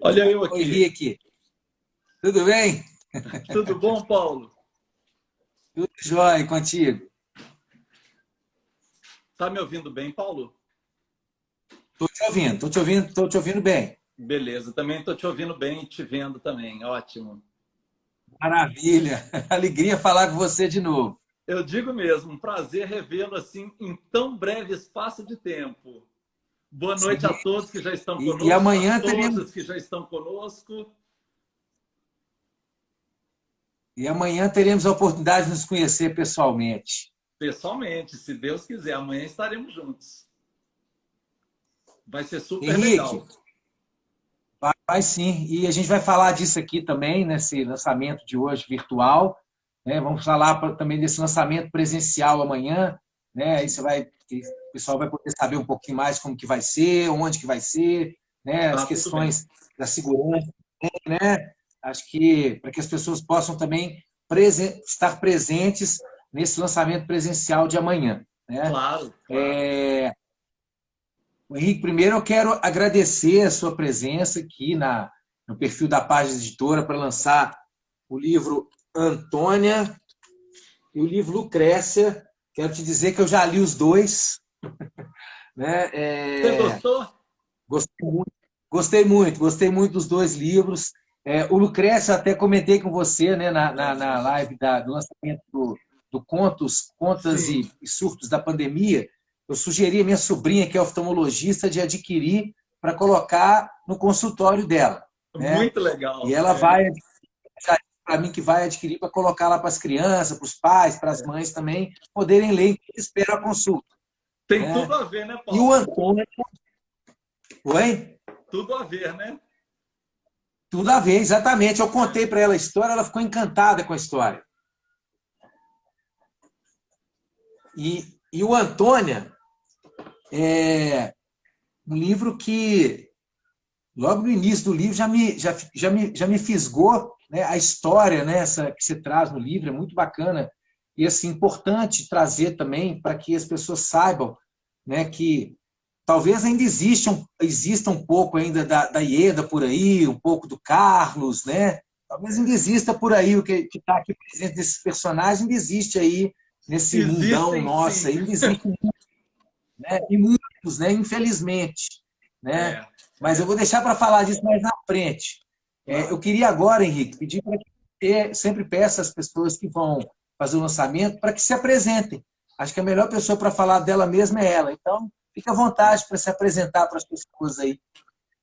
Olha eu Oi, aqui. Henrique. Tudo bem? Tudo bom, Paulo? Tudo jóia e contigo? Tá me ouvindo bem, Paulo? Tô te ouvindo bem. Beleza, também estou te ouvindo bem e te vendo também. Ótimo. Maravilha. Alegria falar com você de novo. Eu digo mesmo, um prazer revê-lo assim em tão breve espaço de tempo. Boa Sim. noite a todos que já estão E conosco, a amanhã teremos, todas que já estão conosco. e amanhã teremos a oportunidade de nos conhecer pessoalmente. Pessoalmente, se Deus quiser, amanhã estaremos juntos. Vai ser super Henrique, legal. vai sim. E a gente vai falar disso aqui também, nesse lançamento de hoje virtual, né? Vamos falar também desse lançamento presencial amanhã, né? Aí o pessoal vai poder saber um pouquinho mais como que vai ser, onde que vai ser, né? As Tá tudo bem. questões da segurança, né? Acho que para que as pessoas possam também estar presentes nesse lançamento presencial de amanhã, né? Claro, claro. Henrique, primeiro eu quero agradecer a sua presença aqui no perfil da Página Editora para lançar o livro Antônia e o livro Lucrécia. Quero te dizer que eu já li os dois, né? Você gostou? Gostei muito, gostei muito dos dois livros. O Lucrécia, eu até comentei com você, né, na live do lançamento do Contas Sim, e Surtos da Pandemia. Eu sugeri a minha sobrinha, que é oftalmologista, de adquirir para colocar no consultório dela, né? muito E legal. ela vai, para mim, que vai adquirir para colocar lá para as crianças, para os pais, para as mães também, poderem ler enquanto espera a consulta, Tem tudo né? a ver, né, E o Paulo? Antônio, oi? Tudo a ver, né? Tudo a ver, exatamente. Eu contei para ela a história, ela ficou encantada com a história. E o Antônia é um livro que, logo no início do livro, já me fisgou, né, a história, né, essa que você traz no livro, é muito bacana. E assim, importante trazer também para que as pessoas saibam, né, que talvez ainda exista um pouco ainda da Ieda por aí, um pouco do Carlos, né? Talvez ainda exista por aí o que está aqui presente desses personagens, ainda existe aí nesse mundão Existem nosso, sim. ainda existe, né? E muitos, né? Infelizmente, né? É, Mas eu vou deixar para falar disso mais na frente. Eu claro. queria agora, Henrique, pedir para que você sempre peça às pessoas que vão fazer o lançamento para que se apresentem. Acho que a melhor pessoa para falar dela mesma é ela. Então, fique à vontade para se apresentar para as pessoas aí.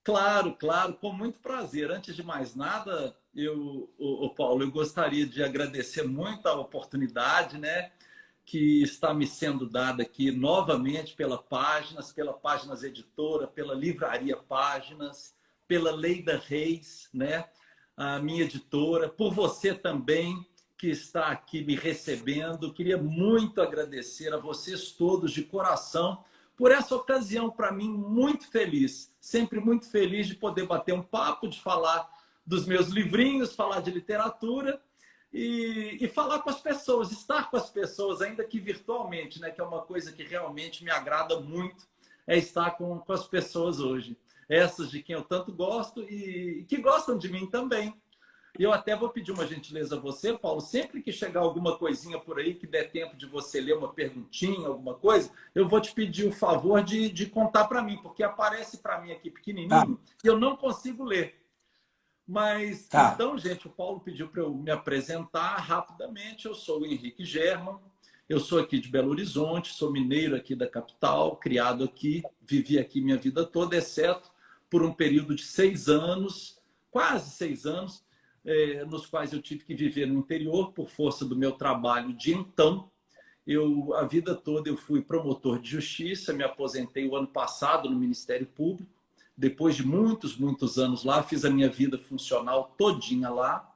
Claro, claro, com muito prazer. Antes de mais nada, Paulo, eu gostaria de agradecer muito a oportunidade, né, que está me sendo dada aqui novamente pela Páginas Editora, pela Livraria Páginas, pela Leida Reis, né, a minha editora, por você também que está aqui me recebendo. Queria muito agradecer a vocês todos de coração por essa ocasião, para mim, muito feliz. Sempre muito feliz de poder bater um papo, de falar dos meus livrinhos, falar de literatura e falar com as pessoas, estar com as pessoas, ainda que virtualmente, né? Que é uma coisa que realmente me agrada muito, é estar com as pessoas hoje. Essas de quem eu tanto gosto e que gostam de mim também. E eu até vou pedir uma gentileza a você, Paulo, sempre que chegar alguma coisinha por aí, que der tempo de você ler uma perguntinha, alguma coisa, eu vou te pedir o favor de contar para mim, porque aparece para mim aqui Tá, pequenininho e eu não consigo ler. Mas, tá. então, gente, o Paulo pediu para eu me apresentar rapidamente. Eu sou o Henrique German, eu sou aqui de Belo Horizonte, sou mineiro aqui da capital, criado aqui, vivi aqui minha vida toda, exceto por um período de 6 anos, quase 6 anos, nos quais eu tive que viver no interior por força do meu trabalho de então. A vida toda eu fui promotor de justiça, me aposentei o ano passado no Ministério Público. Depois de muitos, muitos anos lá, fiz a minha vida funcional todinha lá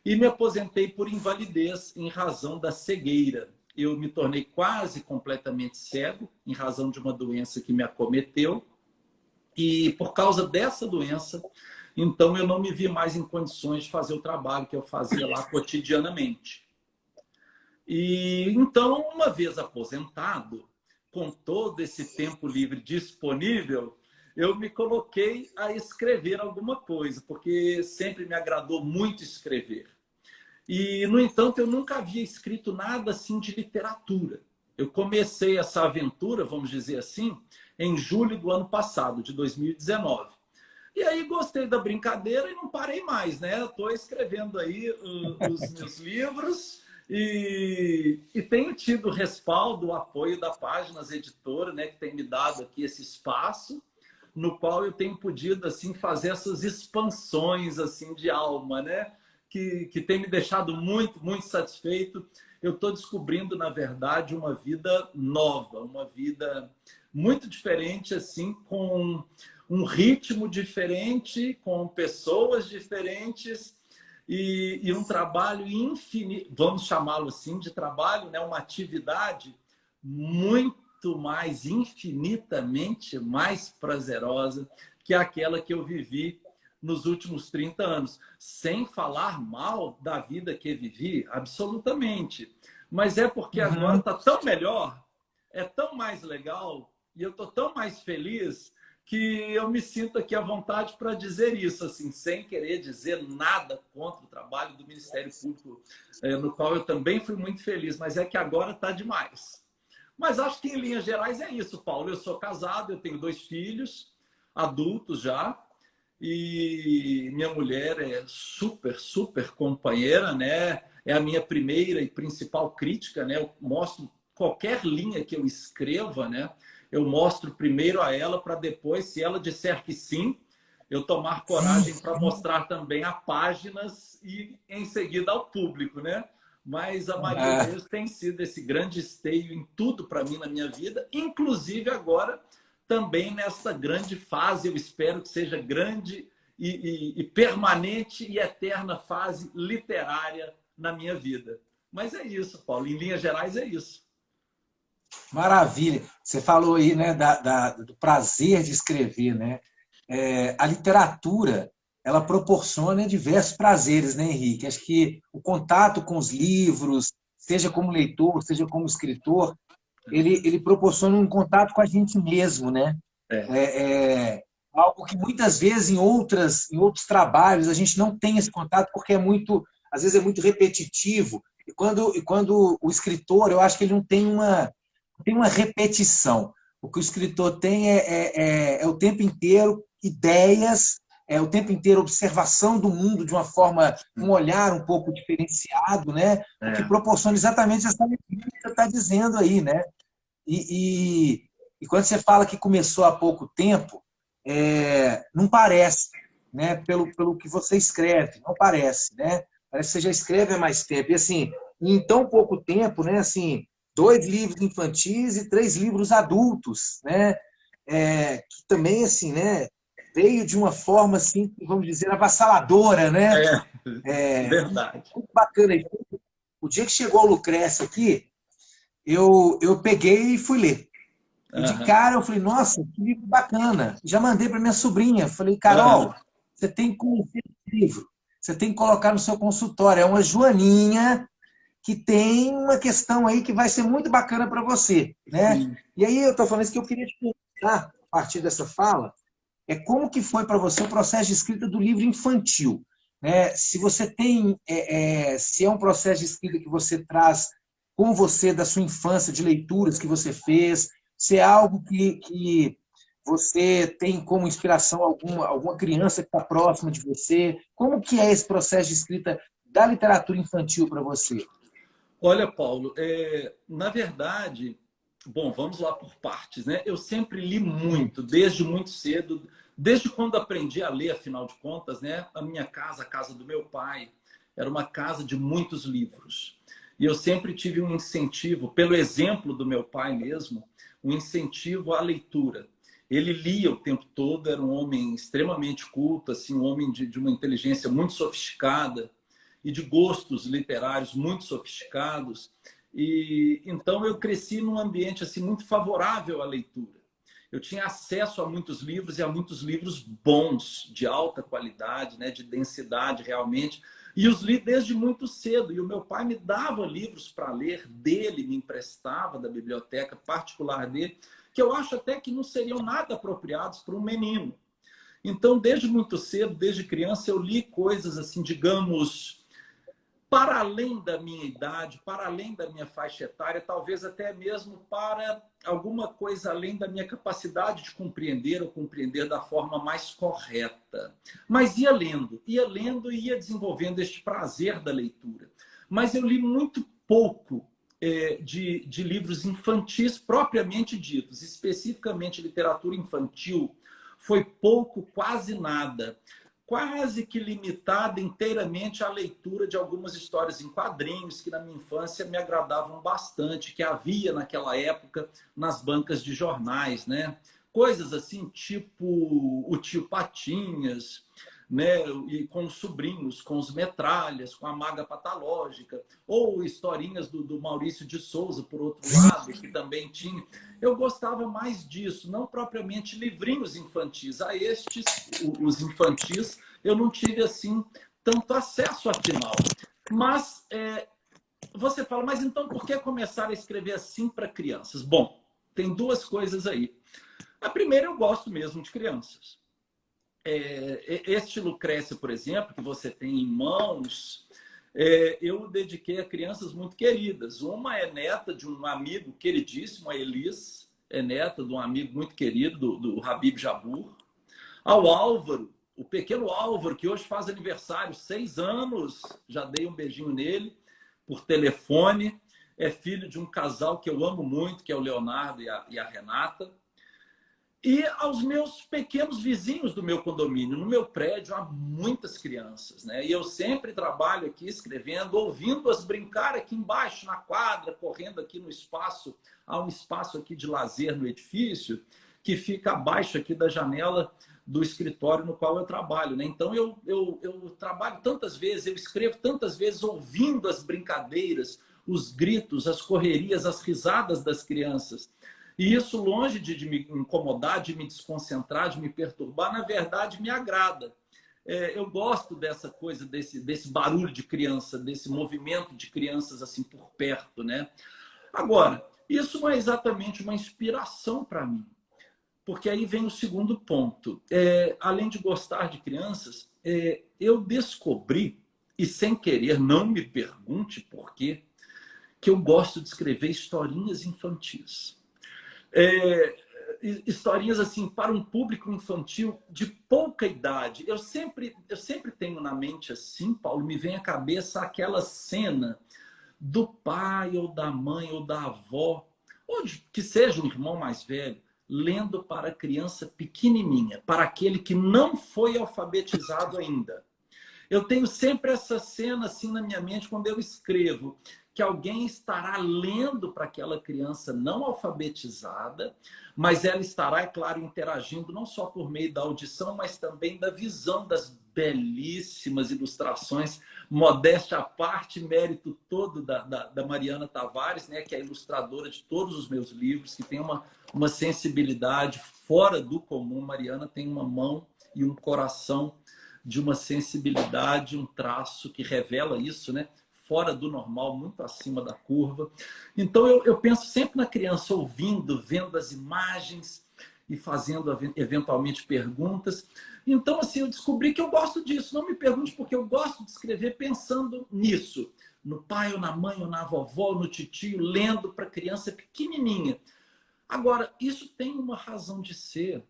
e me aposentei por invalidez em razão da cegueira. Eu me tornei quase completamente cego em razão de uma doença que me acometeu e por causa dessa doença, então eu não me vi mais em condições de fazer o trabalho que eu fazia lá cotidianamente. E então, uma vez aposentado, com todo esse tempo livre disponível, eu me coloquei a escrever alguma coisa, porque sempre me agradou muito escrever. E, no entanto, eu nunca havia escrito nada assim de literatura. Eu comecei essa aventura, vamos dizer assim, em julho do ano passado, de 2019. E aí gostei da brincadeira e não parei mais, né? Estou escrevendo aí os meus livros e tenho tido o respaldo, o apoio da Páginas Editora, né? Que tem me dado aqui esse espaço no qual eu tenho podido assim fazer essas expansões assim de alma, né? Que tem me deixado muito, muito satisfeito. Eu estou descobrindo, na verdade, uma vida nova, uma vida muito diferente, assim, com um ritmo diferente, com pessoas diferentes e um trabalho infinito, vamos chamá-lo assim, de trabalho, né? Uma atividade muito mais, infinitamente mais prazerosa que aquela que eu vivi nos últimos 30 anos. Sem falar mal da vida que vivi, absolutamente. Mas é porque agora está tão melhor, é tão mais legal e eu estou tão mais feliz que eu me sinto aqui à vontade para dizer isso, assim, sem querer dizer nada contra o trabalho do Ministério Público, no qual eu também fui muito feliz, mas é que agora está demais. Mas acho que, em linhas gerais, é isso, Paulo. Eu sou casado, eu tenho 2 filhos, adultos já, e minha mulher é super, super companheira, né? É a minha primeira e principal crítica, né? Eu mostro qualquer linha que eu escreva, né? Eu mostro primeiro a ela para depois, se ela disser que sim, eu tomar coragem para mostrar também a páginas e em seguida ao público, né? Mas a Maria Deus tem sido esse grande esteio em tudo para mim na minha vida, inclusive agora também nesta grande fase, eu espero que seja grande e permanente e eterna fase literária na minha vida. Mas é isso, Paulo. Em linhas gerais, é isso. Maravilha. Você falou aí, né, do prazer de escrever, né? A literatura, ela proporciona diversos prazeres, né, Henrique? Acho que o contato com os livros, seja como leitor, seja como escritor, ele proporciona um contato com a gente mesmo, né? É, Algo que muitas vezes em outros trabalhos a gente não tem esse contato porque às vezes é muito repetitivo. E quando o escritor, eu acho que ele não tem uma repetição. O que o escritor tem é o tempo inteiro ideias, é o tempo inteiro observação do mundo de uma forma, um olhar um pouco diferenciado, né? O que é. proporciona exatamente essa alegria que você está dizendo aí, né? E quando você fala que começou há pouco tempo, não parece, né? Pelo que você escreve, não parece, né? Parece que você já escreve há mais tempo. E assim, em tão pouco tempo, né? Assim, 2 livros infantis e 3 livros adultos, né? Que também, assim, né? Veio de uma forma, assim, vamos dizer, avassaladora, né? Verdade. Muito bacana. O dia que chegou o Lucrécia aqui, eu peguei e fui ler. E de Aham, cara eu falei, nossa, que livro bacana. Já mandei para minha sobrinha. Falei, aham. Carol, você tem que conhecer esse livro. Você tem que colocar no seu consultório. É uma joaninha que tem uma questão aí que vai ser muito bacana para você, né? Sim. E aí eu estou falando isso que eu queria te perguntar, a partir dessa fala, como que foi para você o processo de escrita do livro infantil, né? Se você tem, se é um processo de escrita que você traz com você da sua infância, de leituras que você fez, se é algo que você tem como inspiração alguma criança que está próxima de você, como que é esse processo de escrita da literatura infantil para você? Olha, Paulo, na verdade, bom, vamos lá por partes, né? Eu sempre li muito, desde muito cedo, desde quando aprendi a ler, afinal de contas, né? A minha casa, a casa do meu pai, era uma casa de muitos livros. E eu sempre tive um incentivo, pelo exemplo do meu pai mesmo, um incentivo à leitura. Ele lia o tempo todo, era um homem extremamente culto, assim, um homem de uma inteligência muito sofisticada e de gostos literários muito sofisticados. E então eu cresci num ambiente assim muito favorável à leitura. eu tinha acesso a muitos livros e a muitos livros bons, de alta qualidade, né, de densidade realmente. E os li desde muito cedo. E o meu pai me dava livros para ler dele, me emprestava da biblioteca particular dele, que eu acho até que não seriam nada apropriados para um menino. Então, desde muito cedo, desde criança, eu li coisas assim, digamos, para além da minha idade, para além da minha faixa etária, talvez até mesmo para alguma coisa além da minha capacidade de compreender ou compreender da forma mais correta. Mas ia lendo e ia desenvolvendo este prazer da leitura. Mas eu li muito pouco de livros infantis propriamente ditos, especificamente literatura infantil. Foi pouco, quase nada. Quase que limitada inteiramente à leitura de algumas histórias em quadrinhos que na minha infância me agradavam bastante, que havia naquela época nas bancas de jornais, né? Coisas assim, tipo o Tio Patinhas, né? E com os sobrinhos, com os Metralhas, com a Maga Patológica, ou historinhas do Maurício de Souza, por outro lado, que também tinha. Eu gostava mais disso, não propriamente livrinhos infantis. A estes, os infantis, eu não tive assim tanto acesso afinal. Mas você fala, mas então por que começar a escrever assim para crianças? Bom, tem duas coisas aí. A primeira, eu gosto mesmo de crianças. Este Lucrécia, por exemplo, que você tem em mãos, eu dediquei a crianças muito queridas. Uma é neta de um amigo queridíssimo, a Elis, é neta de um amigo muito querido, do Habib Jabbour. Ao Álvaro, o pequeno Álvaro, que hoje faz aniversário, 6 anos, já dei um beijinho nele por telefone. É filho de um casal que eu amo muito, que é o Leonardo e a Renata. E aos meus pequenos vizinhos do meu condomínio. No meu prédio há muitas crianças, né? E eu sempre trabalho aqui escrevendo, ouvindo-as brincar aqui embaixo, na quadra, correndo aqui no espaço. Há um espaço aqui de lazer no edifício, que fica abaixo aqui da janela do escritório no qual eu trabalho, né? Então eu trabalho tantas vezes, eu escrevo tantas vezes ouvindo as brincadeiras, os gritos, as correrias, as risadas das crianças. E isso, longe de me incomodar, de me desconcentrar, de me perturbar, na verdade me agrada. Eu gosto dessa coisa, desse barulho de criança, desse movimento de crianças assim por perto, né? Agora, isso não é exatamente uma inspiração para mim, porque aí vem o segundo ponto. Além de gostar de crianças, eu descobri, e sem querer, não me pergunte por quê, que eu gosto de escrever historinhas infantis. Historinhas assim para um público infantil de pouca idade. Eu sempre tenho na mente assim, Paulo, me vem à cabeça aquela cena do pai ou da mãe ou da avó, ou que seja um irmão mais velho, lendo para a criança pequenininha, para aquele que não foi alfabetizado ainda. Eu tenho sempre essa cena assim na minha mente quando eu escrevo, que alguém estará lendo para aquela criança não alfabetizada, mas ela estará, é claro, interagindo não só por meio da audição, mas também da visão das belíssimas ilustrações, modéstia à parte, mérito todo da Mariana Tavares, né, que é a ilustradora de todos os meus livros, que tem uma sensibilidade fora do comum. Mariana tem uma mão e um coração de uma sensibilidade, um traço que revela isso, né? Fora do normal, muito acima da curva. Então, eu penso sempre na criança ouvindo, vendo as imagens e fazendo, eventualmente, perguntas. Então, assim, eu descobri que eu gosto disso. Não me pergunte porque eu gosto de escrever pensando nisso. No pai, ou na mãe, ou na vovó, ou no titio, lendo para criança pequenininha. Agora, isso tem uma razão de ser,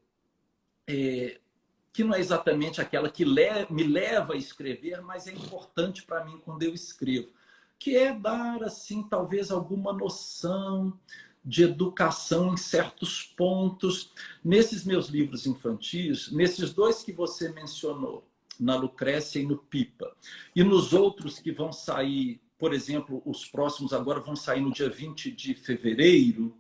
que não é exatamente aquela que me leva a escrever, mas é importante para mim quando eu escrevo, que é dar, assim, talvez alguma noção de educação em certos pontos. Nesses meus livros infantis, nesses 2 que você mencionou, na Lucrécia e no Pipa, e nos outros que vão sair, por exemplo, os próximos agora vão sair no dia 20 de fevereiro,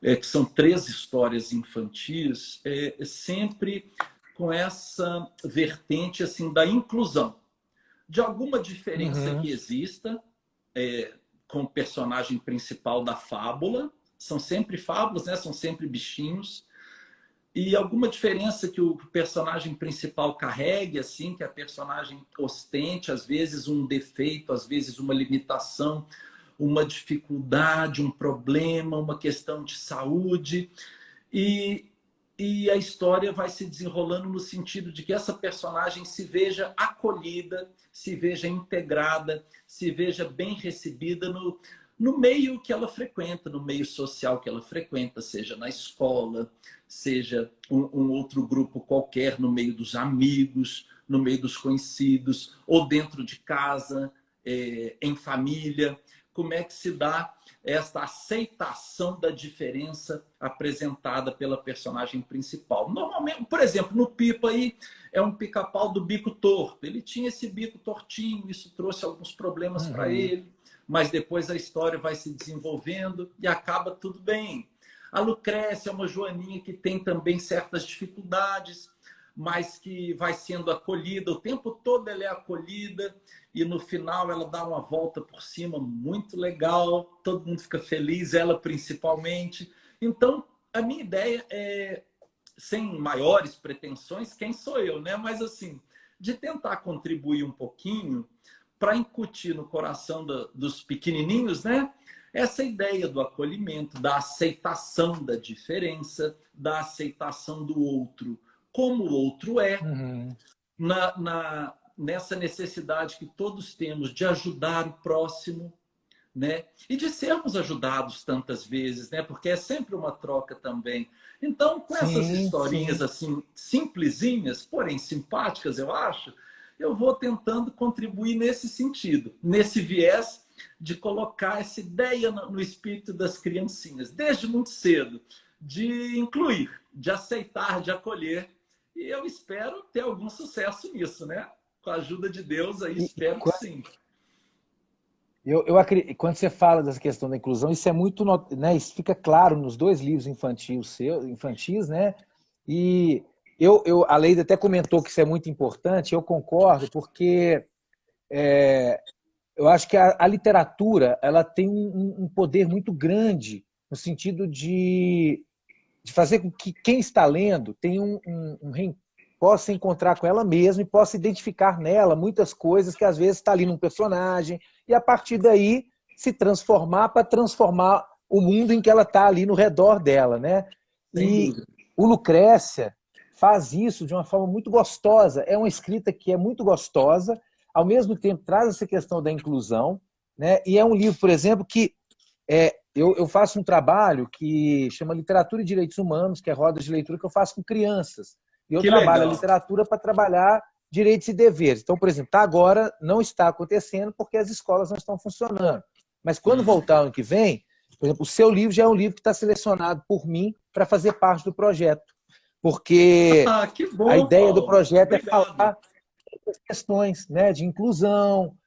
que são 3 histórias infantis, sempre com essa vertente assim da inclusão, de alguma diferença que exista com o personagem principal da fábula. São sempre fábulas, né? São sempre bichinhos, e alguma diferença que o personagem principal carregue, assim, que a personagem ostente, às vezes um defeito, às vezes uma limitação, uma dificuldade, um problema, uma questão de saúde. E, e a história vai se desenrolando no sentido de que essa personagem se veja acolhida, se veja integrada, se veja bem recebida no meio que ela frequenta, no meio social que ela frequenta, seja na escola, seja um outro grupo qualquer, no meio dos amigos, no meio dos conhecidos, ou dentro de casa, em família. Como é que se dá esta aceitação da diferença apresentada pela personagem principal? Normalmente, por exemplo, no Pipa aí, é um pica-pau do bico torto. Ele tinha esse bico tortinho, isso trouxe alguns problemas para ele, mas depois a história vai se desenvolvendo e acaba tudo bem. A Lucrécia é uma joaninha que tem também certas dificuldades, mas que vai sendo acolhida, o tempo todo ela é acolhida, e no final ela dá uma volta por cima muito legal, todo mundo fica feliz, ela principalmente. Então, a minha ideia é, sem maiores pretensões, quem sou eu, né? Mas assim, de tentar contribuir um pouquinho para incutir no coração dos pequenininhos, né? Essa ideia do acolhimento, da aceitação da diferença, da aceitação do outro como o outro é, nessa necessidade que todos temos de ajudar o próximo, né? E de sermos ajudados tantas vezes, né? Porque é sempre uma troca também. Então, com essas historinhas assim, simplesinhas, porém simpáticas, eu acho, eu vou tentando contribuir nesse sentido, nesse viés de colocar essa ideia no espírito das criancinhas, desde muito cedo, de incluir, de aceitar, de acolher. E eu espero ter algum sucesso nisso, né? Com a ajuda de Deus, aí espero que sim. Eu acredito, quando você fala dessa questão da inclusão, isso é muito, né, isso fica claro nos dois livros infantis, né? E a Leida até comentou que isso é muito importante, eu concordo, porque eu acho que a literatura ela tem um poder muito grande no sentido de fazer com que quem está lendo tenha possa encontrar com ela mesma e possa identificar nela muitas coisas que às vezes está ali num personagem e a partir daí se transformar para transformar o mundo em que ela está ali no redor dela, né? E o Lucrécia faz isso de uma forma muito gostosa. É uma escrita que é muito gostosa, ao mesmo tempo traz essa questão da inclusão, né? E é um livro, por exemplo, que eu faço um trabalho que chama Literatura e Direitos Humanos, que é rodas de leitura que eu faço com crianças. E eu trabalho a literatura para trabalhar direitos e deveres. Então, por exemplo, agora não está acontecendo porque as escolas não estão funcionando. Mas quando voltar ano que vem, por exemplo, o seu livro já é um livro que está selecionado por mim para fazer parte do projeto. Porque que bom, a ideia Paulo. do projeto Obrigado. é falar das questões, né, de inclusão,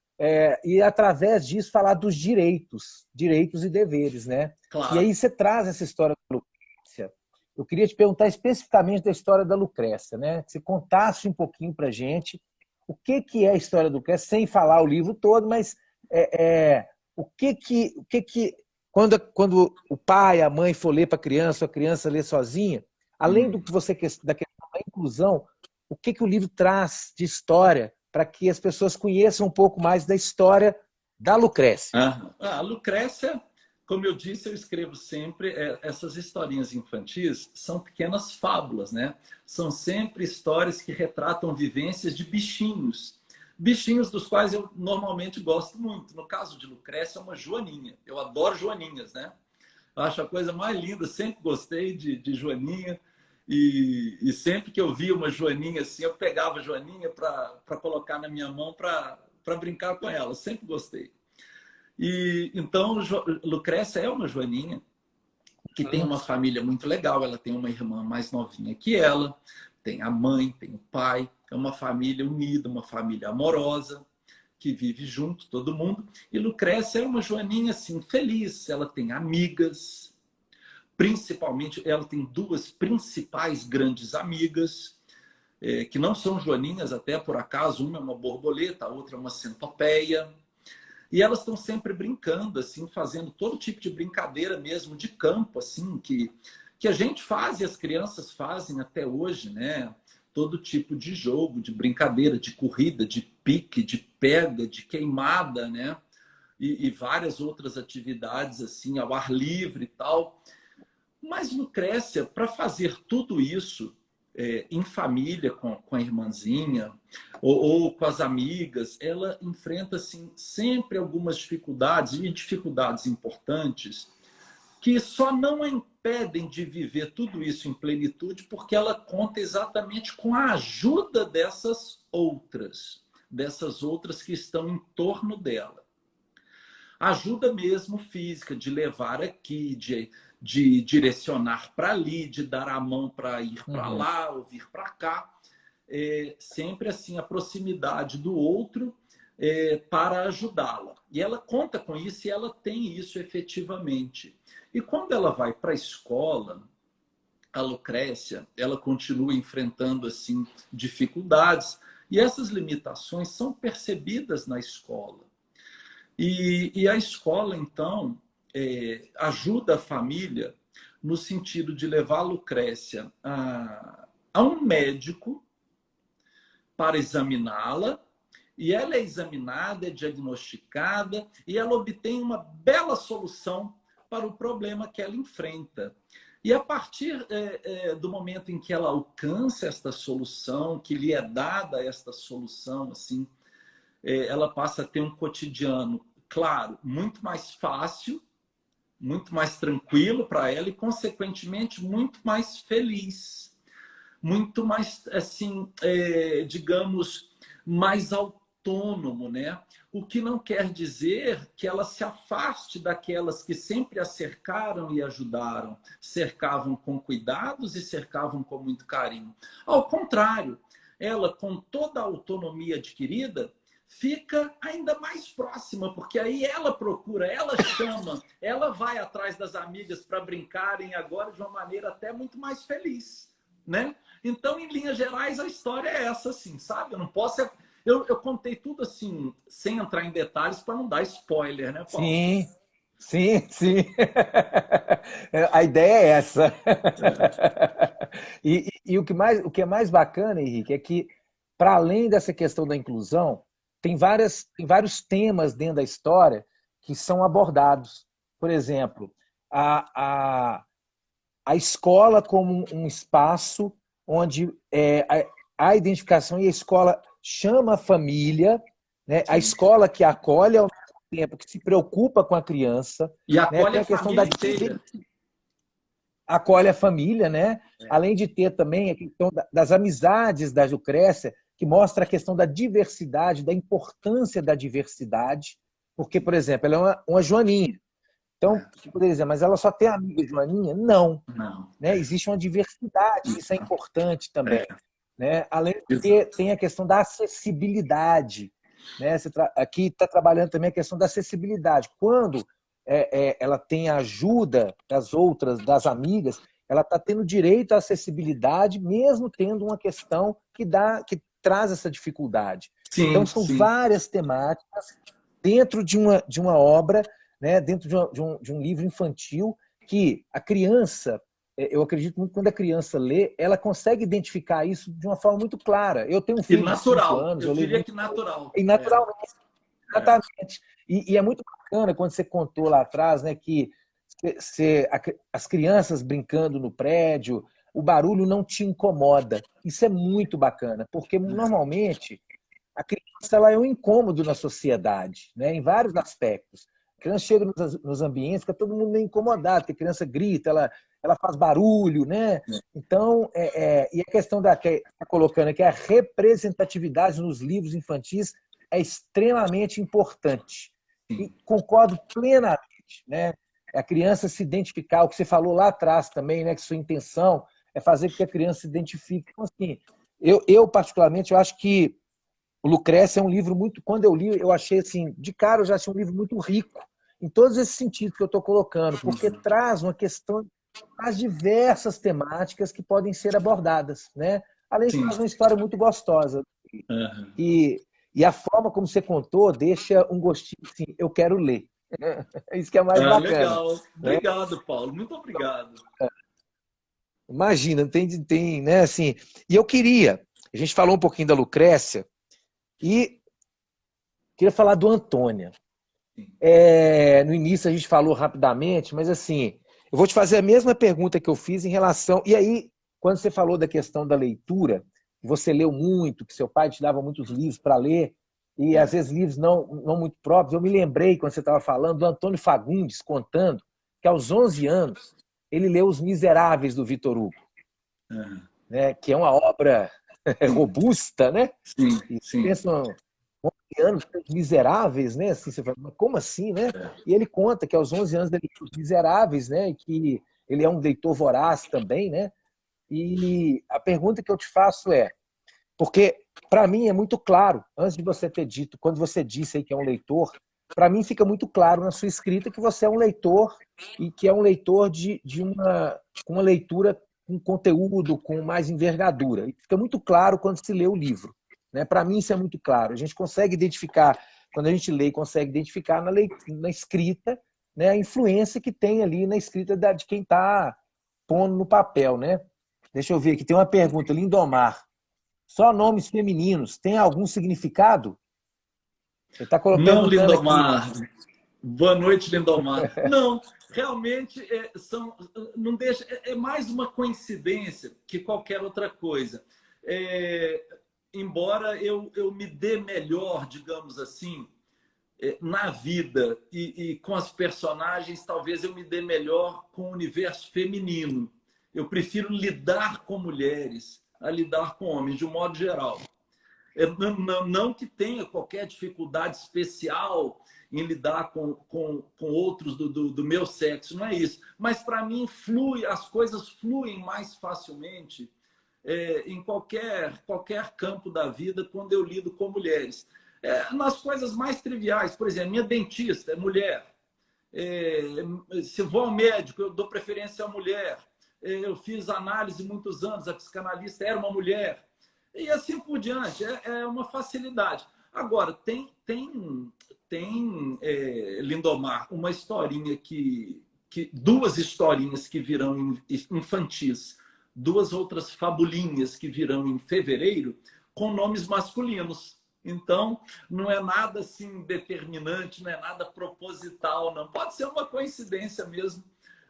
e através disso falar dos direitos e deveres, né? Claro. E aí você traz essa história da Lucrécia. Eu queria te perguntar especificamente da história da Lucrécia, né? Que você contasse um pouquinho para a gente o que é a história da Lucrécia, sem falar o livro todo, mas quando o pai, a mãe for ler para a criança lê sozinha, além da questão da inclusão, o que o livro traz de história para que as pessoas conheçam um pouco mais da história da Lucrécia? A Lucrécia, como eu disse, eu escrevo sempre, essas historinhas infantis são pequenas fábulas, né? São sempre histórias que retratam vivências de bichinhos. Bichinhos dos quais eu normalmente gosto muito. No caso de Lucrécia, é uma joaninha. Eu adoro joaninhas, né? Eu acho a coisa mais linda, sempre gostei de joaninha. E sempre que eu via uma joaninha assim, eu pegava a joaninha para colocar na minha mão para brincar com ela. Sempre gostei. E então Lucrécia é uma joaninha que tem uma família muito legal. Ela tem uma irmã mais novinha que ela, tem a mãe, tem o pai. É uma família unida, uma família amorosa, que vive junto, todo mundo. E Lucrécia é uma joaninha assim, feliz. Ela tem amigas. Principalmente, ela tem duas principais grandes amigas, que não são joaninhas, até por acaso. Uma é uma borboleta, a outra é uma centopeia. E elas estão sempre brincando, assim, fazendo todo tipo de brincadeira mesmo de campo, assim, que que a gente faz e as crianças fazem até hoje, né? Todo tipo de jogo, de brincadeira, de corrida, de pique, de pega, de queimada, né? E várias outras atividades assim ao ar livre e tal. Mas Lucrécia, para fazer tudo isso em família com a irmãzinha ou com as amigas, ela enfrenta assim, sempre algumas dificuldades, e dificuldades importantes, que só não a impedem de viver tudo isso em plenitude, porque ela conta exatamente com a ajuda dessas outras que estão em torno dela. Ajuda mesmo física, de levar aqui, de direcionar para ali, de dar a mão para ir para lá ou vir para cá. Sempre assim, a proximidade do outro para ajudá-la. E ela conta com isso e ela tem isso efetivamente. E quando ela vai para a escola, a Lucrécia, ela continua enfrentando assim dificuldades, e essas limitações são percebidas na escola. E a escola, então, ajuda a família no sentido de levar a Lucrécia a um médico para examiná-la, e ela é examinada, é diagnosticada, e ela obtém uma bela solução para o problema que ela enfrenta. E a partir do momento em que ela alcança esta solução, que lhe é dada esta solução, assim, ela passa a ter um cotidiano, claro, muito mais fácil, muito mais tranquilo para ela e, consequentemente, muito mais feliz. Muito mais, assim, digamos, mais autônomo, né? O que não quer dizer que ela se afaste daquelas que sempre a cercaram e ajudaram, cercavam com cuidados e cercavam com muito carinho. Ao contrário, ela, com toda a autonomia adquirida, fica ainda mais próxima, porque aí ela procura, ela chama, ela vai atrás das amigas para brincarem agora de uma maneira até muito mais feliz, né? Então, em linhas gerais, a história é essa, assim, sabe? Eu não posso... Eu contei tudo assim, sem entrar em detalhes, para não dar spoiler, né, Paulo? Sim, sim, sim. A ideia é essa. E o que é mais bacana, Henrique, é que, para além dessa questão da inclusão, tem vários temas dentro da história que são abordados. Por exemplo, a escola como um espaço onde a identificação e a escola chama a família, né? A escola que acolhe ao mesmo tempo, que se preocupa com a criança, E né? acolhe Tem a a questão da família inteira. acolhe a família, né? Além de ter também a questão das amizades da Lucrécia, que mostra a questão da diversidade, da importância da diversidade, porque, por exemplo, ela é uma joaninha. Então, você poderia dizer, mas ela só tem amiga joaninha? Não. Não. Né? Existe uma diversidade, isso é importante também. É. Né? Além de que tem a questão da acessibilidade. Né? Aqui está trabalhando também a questão da acessibilidade. Quando ela tem a ajuda das outras, das amigas, ela está tendo direito à acessibilidade, mesmo tendo uma questão que traz essa dificuldade. Sim, então, são sim. várias temáticas dentro de uma obra, né? Dentro de um livro infantil, que a criança, eu acredito muito que quando a criança lê, ela consegue identificar isso de uma forma muito clara. Eu tenho um E filho de 5 natural. anos, Eu eu leio diria muito, que natural. e naturalmente, exatamente. E é muito bacana quando você contou lá atrás, né, que as crianças brincando no prédio, o barulho não te incomoda. Isso é muito bacana, porque normalmente a criança ela é um incômodo na sociedade, né, em vários aspectos. A criança chega nos ambientes, fica todo mundo meio incomodado, porque a criança grita, ela faz barulho, né? Então, e a questão que está colocando aqui, a representatividade nos livros infantis é extremamente importante. E concordo plenamente, né? A criança se identificar, o que você falou lá atrás também, né? Que sua intenção é fazer com que a criança se identifique. Então, assim, eu particularmente, eu acho que o Lucrécia é um livro muito... Quando eu li, eu achei assim, de cara, eu já achei um livro muito rico, em todos esses sentidos que eu estou colocando, porque traz uma questão, traz diversas temáticas que podem ser abordadas, né? Além de fazer uma história muito gostosa. E a forma como você contou deixa um gostinho assim, eu quero ler. É isso que é mais bacana. Legal. Obrigado, Paulo. Muito obrigado. Imagina, tem, né, assim. E eu queria, a gente falou um pouquinho da Lucrécia e queria falar do Antônia. No início a gente falou rapidamente, mas assim, eu vou te fazer a mesma pergunta que eu fiz em relação. E aí, quando você falou da questão da leitura, que você leu muito, que seu pai te dava muitos livros para ler, e às vezes livros não muito próprios, eu me lembrei, quando você estava falando, do Antônio Fagundes contando que aos 11 anos ele leu Os Miseráveis do Vitor Hugo, né, que é uma obra Sim, robusta, né? sim, E sim. pensam, anos, Os Miseráveis, né? Assim, você fala, mas como assim, né? É. E ele conta que aos 11 anos ele leu Os Miseráveis, né? E que ele é um leitor voraz também, né? E a pergunta que eu te faço é, porque para mim é muito claro, antes de você ter dito, quando você disse aí que é um leitor, para mim fica muito claro na sua escrita que você é um leitor e que é um leitor de uma leitura com conteúdo, com mais envergadura. E fica muito claro quando se lê o livro. Né? Para mim isso é muito claro. A gente consegue identificar, quando a gente lê, consegue identificar na escrita, né, a influência que tem ali na escrita de quem está pondo no papel. Né? Deixa eu ver aqui, tem uma pergunta, Lindomar. Só nomes femininos, tem algum significado? Ele está Não, perguntando aqui. Lindomar. Boa noite, Lindomar. Não, realmente não deixa, é mais uma coincidência que qualquer outra coisa. É, embora eu me dê melhor, digamos assim, na vida e com as personagens, talvez eu me dê melhor com o universo feminino. Eu prefiro lidar com mulheres a lidar com homens, de um modo geral. Não que tenha qualquer dificuldade especial em lidar com outros do meu sexo, não é isso. Mas para mim as coisas fluem mais facilmente em qualquer campo da vida quando eu lido com mulheres. Nas coisas mais triviais, por exemplo, minha dentista é mulher. Se vou ao médico, eu dou preferência à mulher. Eu fiz análise muitos anos, a psicanalista era uma mulher. E assim por diante, é uma facilidade. Agora, tem Lindomar, uma historinha duas historinhas que virão infantis, duas outras fabulinhas que virão em fevereiro, com nomes masculinos. Então, não é nada assim determinante, não é nada proposital, não. Pode ser uma coincidência mesmo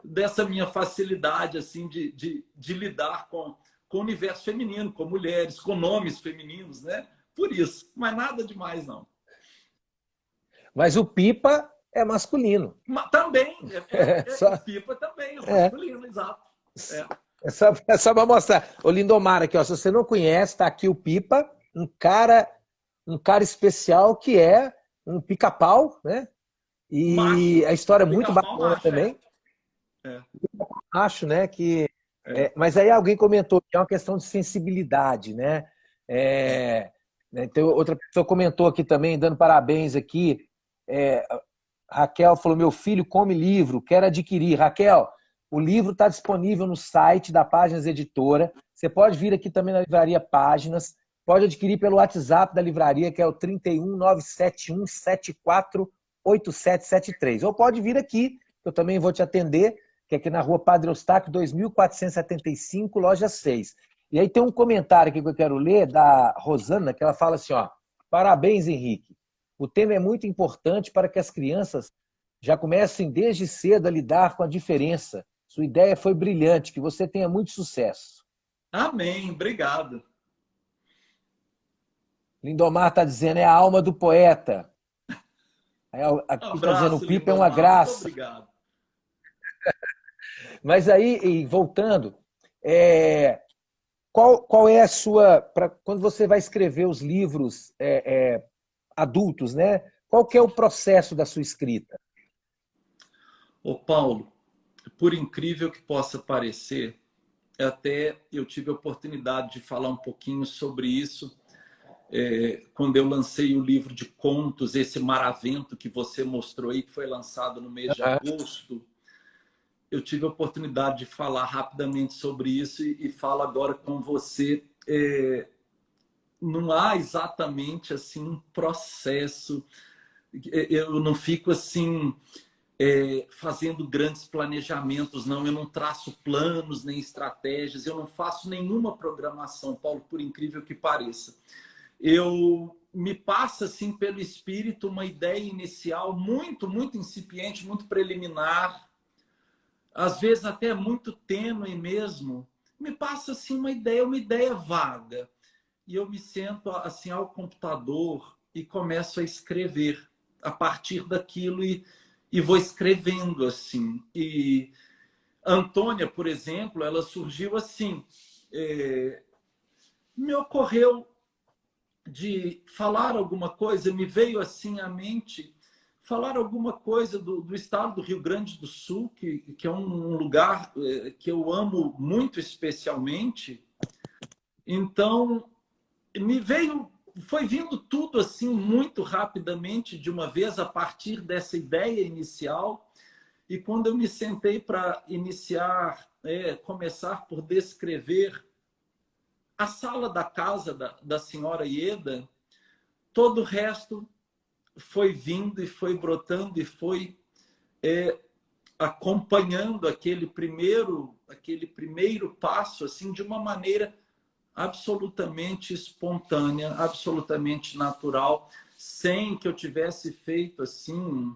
dessa minha facilidade assim de lidar com o universo feminino, com mulheres, com nomes femininos, né? Por isso, mas nada demais, não. Mas o Pipa é masculino. Mas também, Só, Pipa também é é, masculino, exato. É. é só para mostrar. O Lindomar aqui, ó, se você não conhece, está aqui o Pipa, um cara especial que é um pica-pau, né? E Macho, a história é muito pica-pau bacana macho, também. é. Acho, né, que É. mas aí alguém comentou que é uma questão de sensibilidade, né? Então, outra pessoa comentou aqui também, dando parabéns aqui. Raquel falou: meu filho come livro, quer adquirir. Raquel, o livro está disponível no site da Páginas Editora. Você pode vir aqui também na Livraria Páginas. Pode adquirir pelo WhatsApp da livraria, que é o 31971748773. Ou pode vir aqui, que eu também vou te atender, que é aqui na rua Padre Eustáquio, 2475, loja 6. E aí tem um comentário aqui que eu quero ler, da Rosana, que ela fala assim, ó: parabéns, Henrique. O tema é muito importante para que as crianças já comecem desde cedo a lidar com a diferença. Sua ideia foi brilhante, que você tenha muito sucesso. Amém, obrigado. Lindomar está dizendo, é a alma do poeta. Aí, aqui está dizendo, o Abraço, Pipa é uma Lindomar, muito graça. obrigado. Mas aí, voltando, qual é a sua... quando você vai escrever os livros adultos, né? Qual que é o processo da sua escrita? Ô, Paulo, por incrível que possa parecer, até eu tive a oportunidade de falar um pouquinho sobre isso quando eu lancei o livro de contos, esse Maravento que você mostrou aí, que foi lançado no mês de agosto. Eu tive a oportunidade de falar rapidamente sobre isso e falo agora com você. Não há exatamente assim um processo. Eu não fico assim fazendo grandes planejamentos, não. Eu não traço planos nem estratégias, eu não faço nenhuma programação, Paulo, por incrível que pareça. Me passa assim pelo espírito uma ideia inicial muito, muito incipiente, muito preliminar, às vezes até muito tênue mesmo. Me passa assim uma ideia vaga. E eu me sento assim ao computador e começo a escrever a partir daquilo e vou escrevendo assim. E Antônia, por exemplo, ela surgiu assim. Me ocorreu de falar alguma coisa, me veio assim à mente falar alguma coisa do estado do Rio Grande do Sul, que é um lugar que eu amo muito especialmente. Então, foi vindo tudo assim muito rapidamente de uma vez a partir dessa ideia inicial. E quando eu me sentei para iniciar, começar por descrever a sala da casa da senhora Ieda, todo o resto foi vindo e foi brotando e foi acompanhando aquele primeiro passo assim de uma maneira absolutamente espontânea, absolutamente natural, sem que eu tivesse feito assim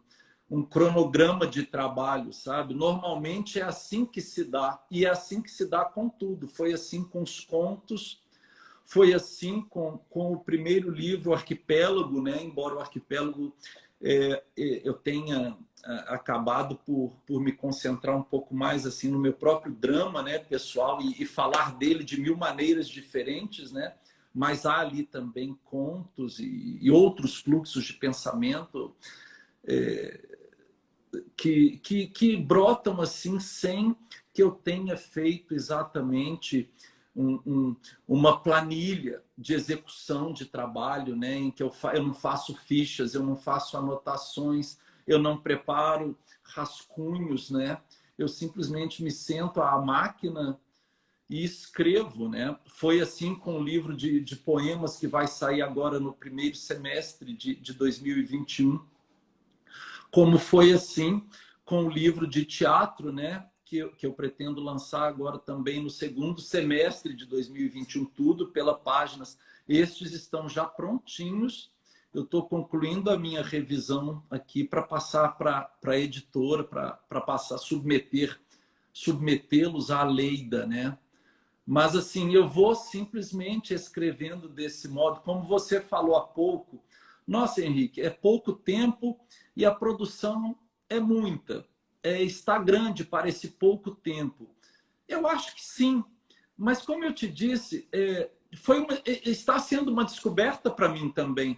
um cronograma de trabalho, sabe? Normalmente é assim que se dá, e é assim que se dá com tudo. Foi assim com os contos, foi assim com o primeiro livro, o Arquipélago, né? Embora o Arquipélago eu tenha acabado por me concentrar um pouco mais assim no meu próprio drama, né, pessoal, e falar dele de mil maneiras diferentes, né? Mas há ali também contos e outros fluxos de pensamento que brotam assim sem que eu tenha feito exatamente uma planilha de execução de trabalho, né, em que eu não faço fichas, eu não faço anotações, eu não preparo rascunhos, né? Eu simplesmente me sento à máquina e escrevo, né? Foi assim com o livro de poemas que vai sair agora no primeiro semestre de 2021, como foi assim com o livro de teatro, né? Que eu pretendo lançar agora também no segundo semestre de 2021, tudo pela Páginas. Estes estão já prontinhos. Eu estou concluindo a minha revisão aqui para passar para a editora, para passar, submetê-los à Leida, né? Mas assim, eu vou simplesmente escrevendo desse modo, como você falou há pouco. Nossa, Henrique, é pouco tempo e a produção é muita. Está grande para esse pouco tempo. Eu acho que sim, mas como eu te disse, está sendo uma descoberta para mim também.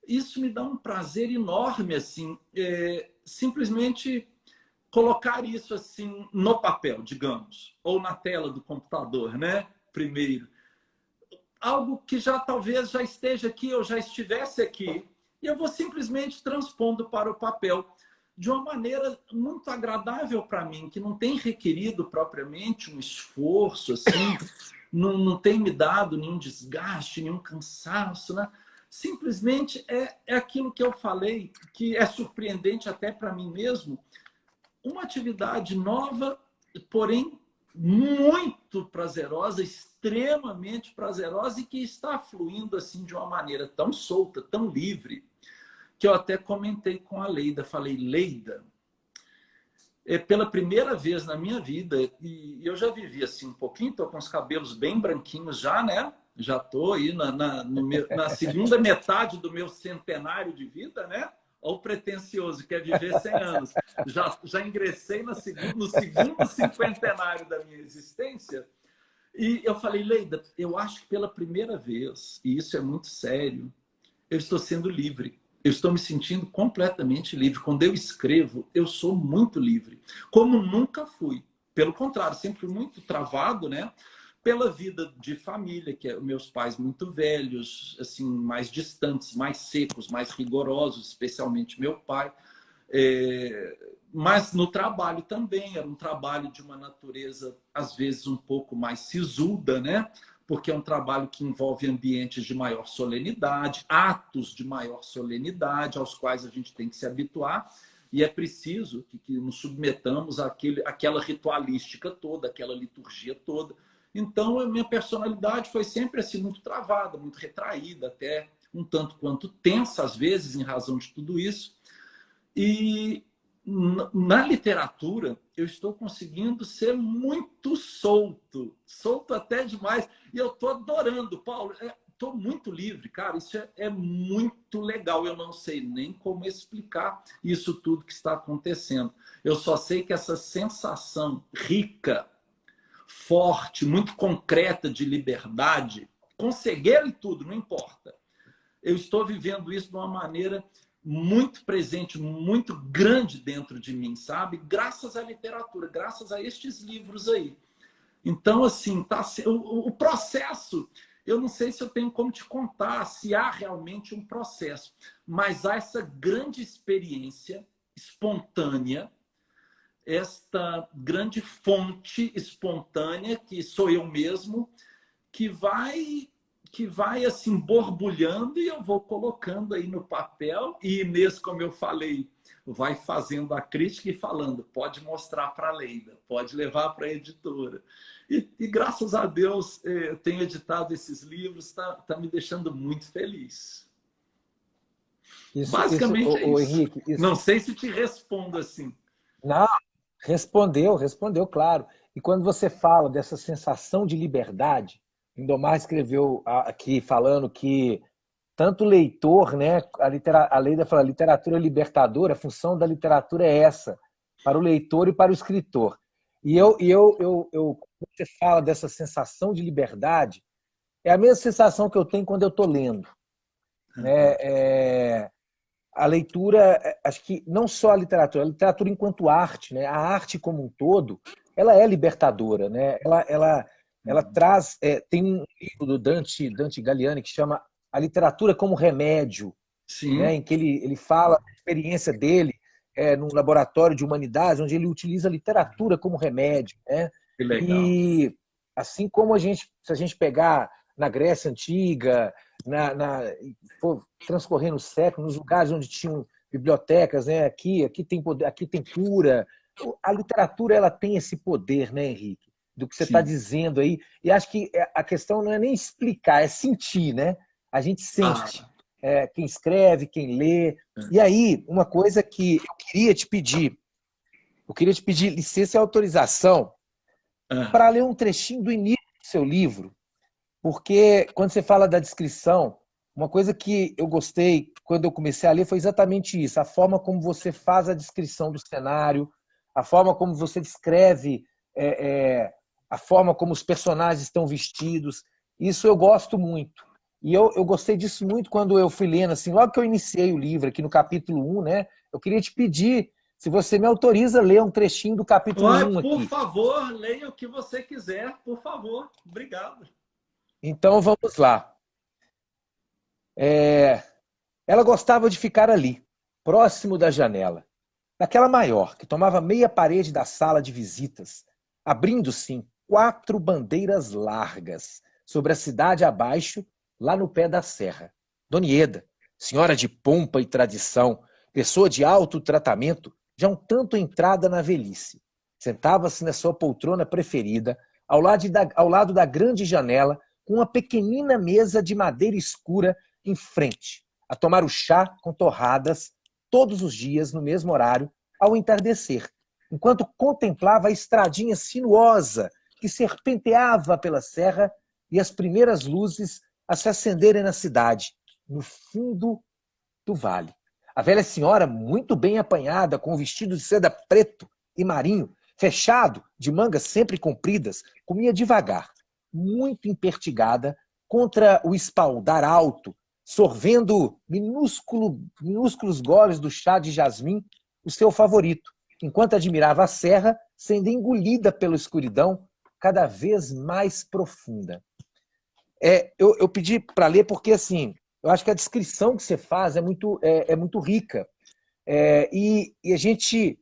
Isso me dá um prazer enorme, assim, simplesmente colocar isso assim no papel, digamos, ou na tela do computador, né? Primeiro. Algo que talvez já esteja aqui ou já estivesse aqui, e eu vou simplesmente transpondo para o papel de uma maneira muito agradável para mim, que não tem requerido propriamente um esforço, assim, não tem me dado nenhum desgaste, nenhum cansaço, né? Simplesmente é aquilo que eu falei, que é surpreendente até para mim mesmo, uma atividade nova, porém muito prazerosa, extremamente prazerosa, e que está fluindo assim de uma maneira tão solta, tão livre, que eu até comentei com a Leida. Falei, Leida, pela primeira vez na minha vida, e eu já vivi assim um pouquinho, estou com os cabelos bem branquinhos já, né? Já estou aí na segunda metade do meu centenário de vida, né? Olha o pretencioso, quer viver 100 anos. Já ingressei no segundo cinquentenário da minha existência. E eu falei, Leida, eu acho que pela primeira vez, e isso é muito sério, eu estou sendo livre. Eu estou me sentindo completamente livre. Quando eu escrevo, eu sou muito livre. Como nunca fui. Pelo contrário, sempre fui muito travado, né? Pela vida de família, que meus pais muito velhos, assim, mais distantes, mais secos, mais rigorosos, especialmente meu pai. Mas no trabalho também, era um trabalho de uma natureza, às vezes, um pouco mais sisuda, né? Porque é um trabalho que envolve ambientes de maior solenidade, atos de maior solenidade, aos quais a gente tem que se habituar. e é preciso que nos submetamos àquela ritualística toda, àquela liturgia toda. Então, a minha personalidade foi sempre assim, muito travada, muito retraída, até um tanto quanto tensa, às vezes, em razão de tudo isso. E na literatura, eu estou conseguindo ser muito solto, solto até demais. E eu estou adorando, Paulo. Estou muito livre, cara. Isso é muito legal. Eu não sei nem como explicar isso tudo que está acontecendo. Eu só sei que essa sensação rica, forte, muito concreta de liberdade, com cegueira e tudo, não importa. Eu estou vivendo isso de uma maneira muito presente, muito grande dentro de mim, sabe? Graças à literatura, graças a estes livros aí. Então, assim, o processo, eu não sei se eu tenho como te contar, se há realmente um processo, mas há essa grande experiência espontânea, esta grande fonte espontânea, que sou eu mesmo, que vai assim borbulhando e eu vou colocando aí no papel. E Inês, como eu falei, vai fazendo a crítica e falando, pode mostrar para a Leida, pode levar para a editora. E graças a Deus eu tenho editado esses livros, está me deixando muito feliz. Basicamente é isso. Henrique, não sei se te respondo assim. Não, respondeu, claro. E quando você fala dessa sensação de liberdade, Lindomar escreveu aqui falando que tanto o leitor, né, a Leida fala, literatura libertadora, a função da literatura é essa, para o leitor e para o escritor. Quando você fala dessa sensação de liberdade, é a mesma sensação que eu tenho quando eu estou lendo. Né? A leitura, acho que não só a literatura enquanto arte, né? A arte como um todo, ela é libertadora, né? Ela traz, tem um livro do Dante Galliani que chama A Literatura como Remédio, né? Em que ele fala da experiência dele num laboratório de humanidades, onde ele utiliza a literatura como remédio, né? Que legal. E assim como se a gente pegar na Grécia Antiga, transcorrendo o século, nos lugares onde tinham bibliotecas, né? Aqui tem poder, aqui tem cura. A literatura ela tem esse poder, né, Henrique? Do que você está dizendo aí. E acho que a questão não é nem explicar, é sentir, né? A gente sente. Quem escreve, quem lê. E aí, uma coisa que eu queria te pedir licença e autorização para ler um trechinho do início do seu livro. Porque quando você fala da descrição, uma coisa que eu gostei quando eu comecei a ler foi exatamente isso, a forma como você faz a descrição do cenário, a forma como você descreve a forma como os personagens estão vestidos. Isso eu gosto muito. E eu gostei disso muito quando eu fui lendo, assim, logo que eu iniciei o livro, aqui no capítulo 1, né, eu queria te pedir se você me autoriza a ler um trechinho do capítulo 1 aqui. Por favor, leia o que você quiser, por favor. Obrigado. Então vamos lá. Ela gostava de ficar ali, próximo da janela, daquela maior, que tomava meia parede da sala de visitas, abrindo-se 4 bandeiras largas sobre a cidade abaixo, lá no pé da serra. Dona Ieda, senhora de pompa e tradição, pessoa de alto tratamento, já um tanto entrada na velhice. Sentava-se na sua poltrona preferida, ao lado da grande janela, com uma pequenina mesa de madeira escura em frente, a tomar o chá com torradas todos os dias no mesmo horário, ao entardecer, enquanto contemplava a estradinha sinuosa que serpenteava pela serra e as primeiras luzes a se acenderem na cidade, no fundo do vale. A velha senhora, muito bem apanhada, com o vestido de seda preto e marinho, fechado, de mangas sempre compridas, comia devagar, muito empertigada, contra o espaldar alto, sorvendo minúsculos goles do chá de jasmim, o seu favorito, enquanto admirava a serra sendo engolida pela escuridão cada vez mais profunda. Eu pedi para ler porque, assim, eu acho que a descrição que você faz é muito rica. E a gente...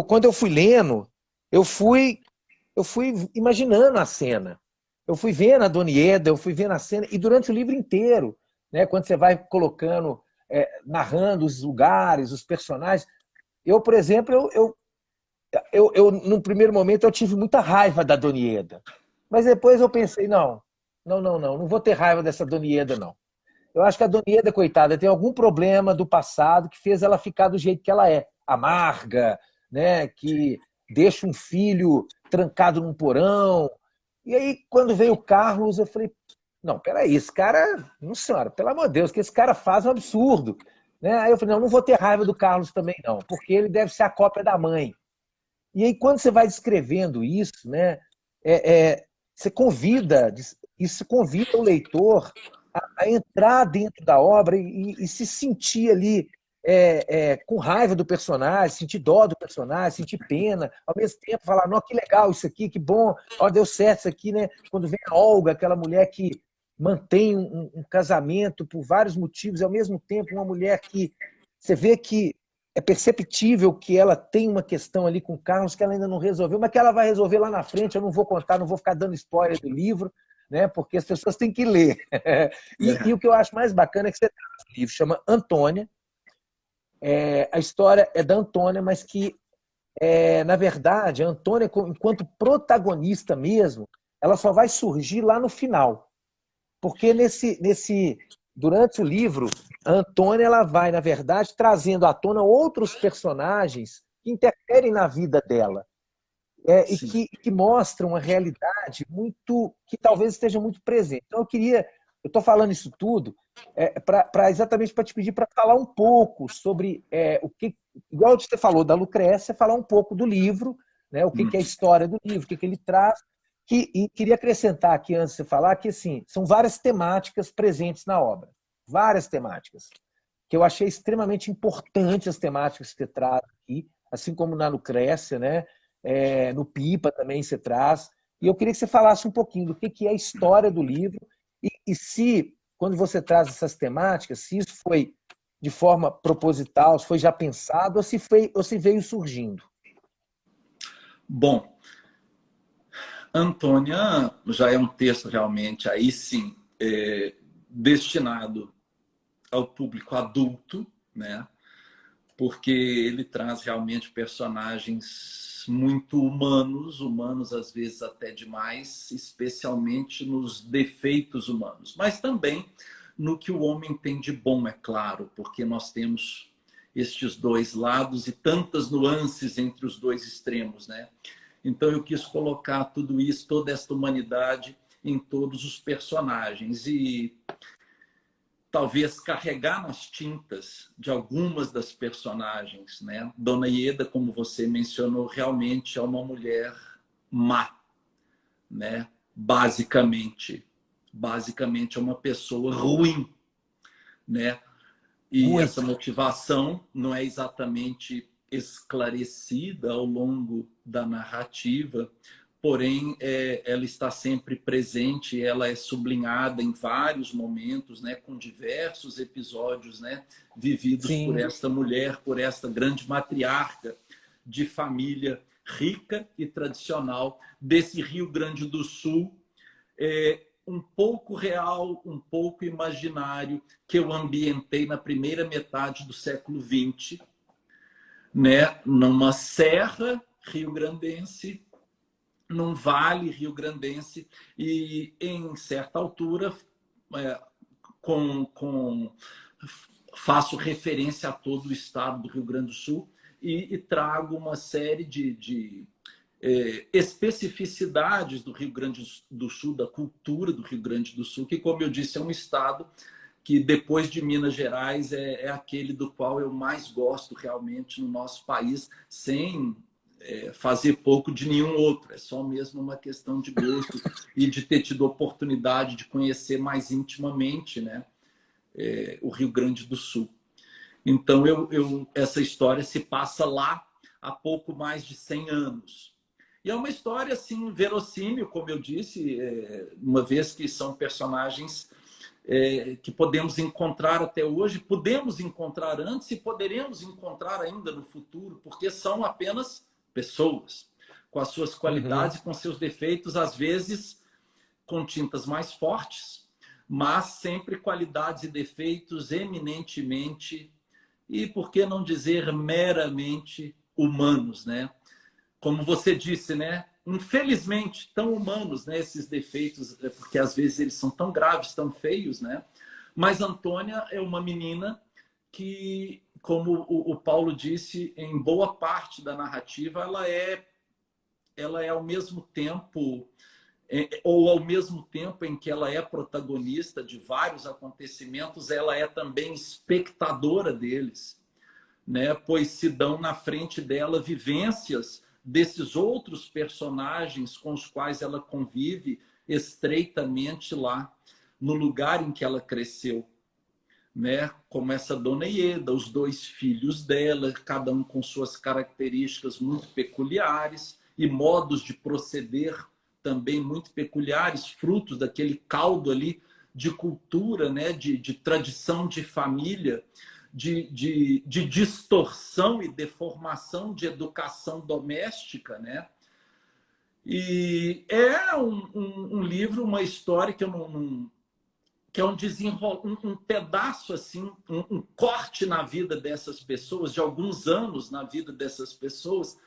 quando eu fui lendo, eu fui imaginando a cena. Eu fui vendo a Dona Ieda, eu fui vendo a cena, e durante o livro inteiro, né, quando você vai colocando, narrando os lugares, os personagens, Eu, por exemplo, no primeiro momento eu tive muita raiva da Donieda. Mas depois eu pensei, não vou ter raiva dessa Donieda, não. Eu acho que a Donieda, coitada, tem algum problema do passado que fez ela ficar do jeito que ela é. Amarga, né? Que deixa um filho trancado num porão. E aí, quando veio o Carlos, eu falei, não, peraí, esse cara, não senhora, pelo amor de Deus, o que esse cara faz é um absurdo. Né? Aí eu falei, não vou ter raiva do Carlos também, não, porque ele deve ser a cópia da mãe. E aí, quando você vai descrevendo isso, né, você isso convida o leitor a entrar dentro da obra e se sentir ali com raiva do personagem, sentir dó do personagem, sentir pena, ao mesmo tempo falar, não, que legal isso aqui, que bom, ó, deu certo isso aqui, né? Quando vem a Olga, aquela mulher que mantém um casamento por vários motivos, e ao mesmo tempo uma mulher que você vê que é perceptível que ela tem uma questão ali com o Carlos que ela ainda não resolveu, mas que ela vai resolver lá na frente. Eu não vou contar, não vou ficar dando spoiler do livro, né? Porque as pessoas têm que ler. E o que eu acho mais bacana é que você tem um livro chama Antônia. A história é da Antônia, mas que, na verdade, a Antônia, enquanto protagonista mesmo, ela só vai surgir lá no final. Porque durante o livro, a Antônia ela vai, na verdade, trazendo à tona outros personagens que interferem na vida dela e que mostram uma realidade que talvez esteja muito presente. Então, eu estou falando isso tudo exatamente para te pedir para falar um pouco sobre igual você falou da Lucrécia, falar um pouco do livro, né, o que é a história do livro, o que ele traz. E queria acrescentar aqui, antes de você falar, que assim, são várias temáticas presentes na obra. Várias temáticas. Que eu achei extremamente importantes as temáticas que você traz aqui, assim como na Lucrécia, né? No Pipa também você traz. E eu queria que você falasse um pouquinho do que é a história do livro e se, quando você traz essas temáticas, se isso foi de forma proposital, se foi já pensado ou se veio surgindo. Bom, Antônia já é um texto realmente, aí sim, destinado ao público adulto, né? Porque ele traz realmente personagens muito humanos às vezes até demais, especialmente nos defeitos humanos, mas também no que o homem tem de bom, é claro, porque nós temos estes dois lados e tantas nuances entre os dois extremos, né? Então eu quis colocar tudo isso, toda esta humanidade em todos os personagens e talvez carregar nas tintas de algumas das personagens, né? Dona Ieda, como você mencionou, realmente é uma mulher má, né? Basicamente é uma pessoa ruim, né? E Muito. essa motivação não é exatamente esclarecida ao longo da narrativa, porém ela está sempre presente, ela é sublinhada em vários momentos, né, com diversos episódios, né, vividos Sim. por esta mulher, por esta grande matriarca de família rica e tradicional desse Rio Grande do Sul, um pouco real, um pouco imaginário, que eu ambientei na primeira metade do século XX, né, numa serra rio-grandense, num vale rio-grandense, e em certa altura faço referência a todo o estado do Rio Grande do Sul e trago uma série de especificidades do Rio Grande do Sul, da cultura do Rio Grande do Sul, que, como eu disse, é um estado que, depois de Minas Gerais, é aquele do qual eu mais gosto realmente no nosso país, sem fazer pouco de nenhum outro. É só mesmo uma questão de gosto e de ter tido oportunidade de conhecer mais intimamente, né, o Rio Grande do Sul. Então, essa história se passa lá há pouco mais de 100 anos. E é uma história, assim, verossímil, como eu disse, uma vez que são personagens que podemos encontrar até hoje, podemos encontrar antes e poderemos encontrar ainda no futuro, porque são apenas pessoas, com as suas qualidades e com seus defeitos, às vezes com tintas mais fortes, mas sempre qualidades e defeitos eminentemente e, por que não dizer, meramente humanos, né? Como você disse, né? Infelizmente, tão humanos, né? Esses defeitos, porque às vezes eles são tão graves, tão feios, né? Mas Antônia é uma menina que, como o Paulo disse, em boa parte da narrativa, ela é ao mesmo tempo, ou ao mesmo tempo em que ela é protagonista de vários acontecimentos, ela é também espectadora deles, né? Pois se dão na frente dela vivências desses outros personagens com os quais ela convive estreitamente lá no lugar em que ela cresceu, né? Como essa dona Ieda, os dois filhos dela, cada um com suas características muito peculiares e modos de proceder também muito peculiares, frutos daquele caldo ali de cultura, né? de tradição de família, de distorção e deformação de educação doméstica, né? E é um livro, uma história que eu não que é um pedaço, assim, um corte na vida dessas pessoas, de alguns anos na vida dessas pessoas,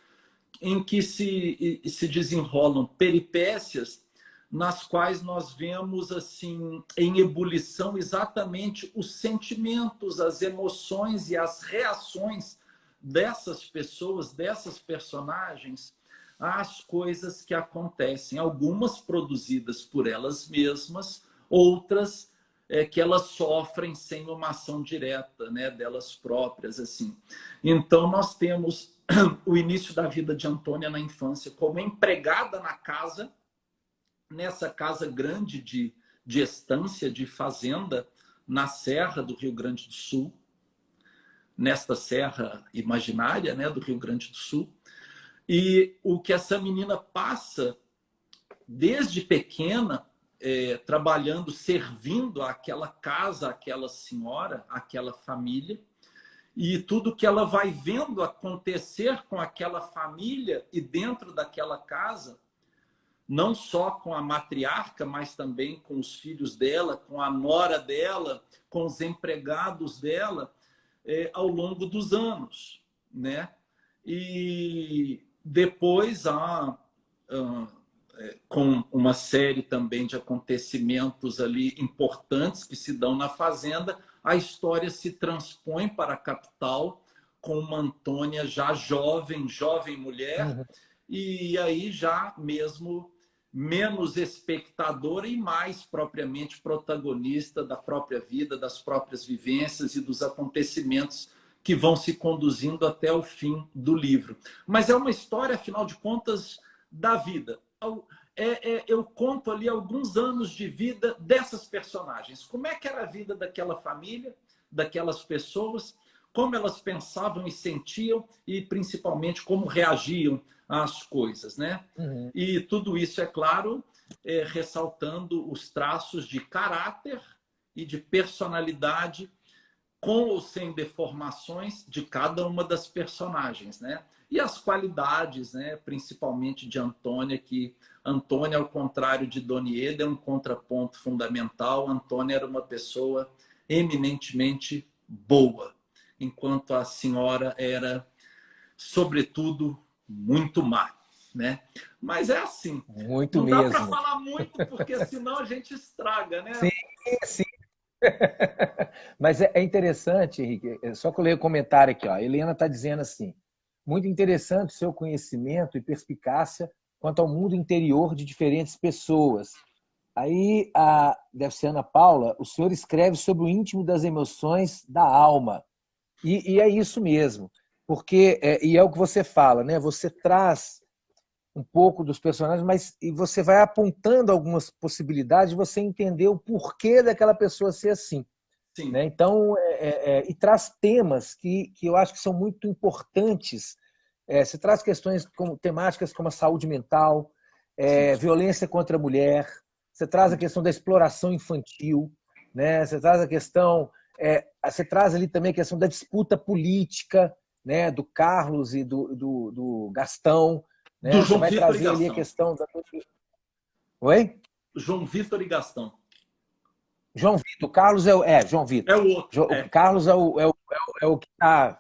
em que se desenrolam peripécias nas quais nós vemos, assim, em ebulição exatamente os sentimentos, as emoções e as reações dessas pessoas, dessas personagens, às coisas que acontecem, algumas produzidas por elas mesmas, outras que elas sofrem sem uma ação direta, né, delas próprias, assim. Então nós temos o início da vida de Antônia na infância como empregada na casa, nessa casa grande de estância, de fazenda, na Serra do Rio Grande do Sul, nesta serra imaginária, né, do Rio Grande do Sul. E o que essa menina passa desde pequena, trabalhando, servindo àquela casa, àquela senhora, àquela família, e tudo que ela vai vendo acontecer com aquela família e dentro daquela casa, não só com a matriarca, mas também com os filhos dela, com a nora dela, com os empregados dela, ao longo dos anos, né? E depois com uma série também de acontecimentos ali importantes que se dão na fazenda, a história se transpõe para a capital com uma Antônia já jovem mulher, e aí já mesmo menos espectadora e mais propriamente protagonista da própria vida, das próprias vivências e dos acontecimentos que vão se conduzindo até o fim do livro. Mas é uma história, afinal de contas, da vida. Eu conto ali alguns anos de vida dessas personagens. Como é que era a vida daquela família, daquelas pessoas, como elas pensavam e sentiam e, principalmente, como reagiam às coisas, né? Uhum. E tudo isso, é claro, ressaltando os traços de caráter e de personalidade, com ou sem deformações, de cada uma das personagens, né? E as qualidades, né, principalmente de Antônia, que Antônia, ao contrário de Dona Ieda, é um contraponto fundamental. Antônia era uma pessoa eminentemente boa, enquanto a senhora era, sobretudo, muito má, né? Mas é assim. Muito não mesmo. dá para falar muito, porque senão a gente estraga, né? Sim, sim. Mas é interessante, Henrique, só que eu leio o comentário aqui, ó. A Helena está dizendo assim: muito interessante o seu conhecimento e perspicácia quanto ao mundo interior de diferentes pessoas. Aí, deve ser Ana Paula, o senhor escreve sobre o íntimo das emoções da alma. E é isso mesmo, porque, e é o que você fala, né? Você traz um pouco dos personagens, mas e você vai apontando algumas possibilidades de você entender o porquê daquela pessoa ser assim. Sim. Né? Então, e traz temas que eu acho que são muito importantes. Você traz questões temáticas como a saúde mental, violência contra a mulher, você traz a questão da exploração infantil, né? Você traz a questão, você traz ali também a questão da disputa política, né? Do Carlos e do Gastão. Né? Do Você João vai Vitor trazer e ali a Gastão. questão da... Oi? João Vitor e Gastão. João Vitor. Carlos João Vitor. É o outro. Carlos é o que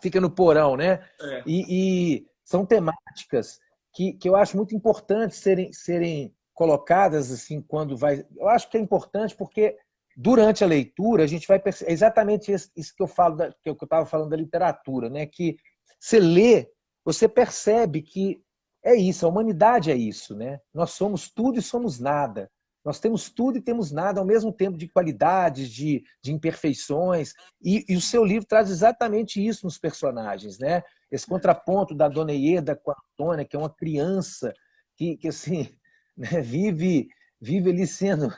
fica no porão, né? É. E são temáticas que eu acho muito importantes serem colocadas assim quando vai. Eu acho que é importante porque durante a leitura a gente vai perceber exatamente isso que eu falo, que eu estava falando da literatura, né? Que você lê, você percebe que é isso, a humanidade é isso, né? Nós somos tudo e somos nada. Nós temos tudo e temos nada ao mesmo tempo, de qualidades, de imperfeições. E o seu livro traz exatamente isso nos personagens, né? Esse contraponto da Dona Ieda com a Antônia, que é uma criança que assim, né, vive ali sendo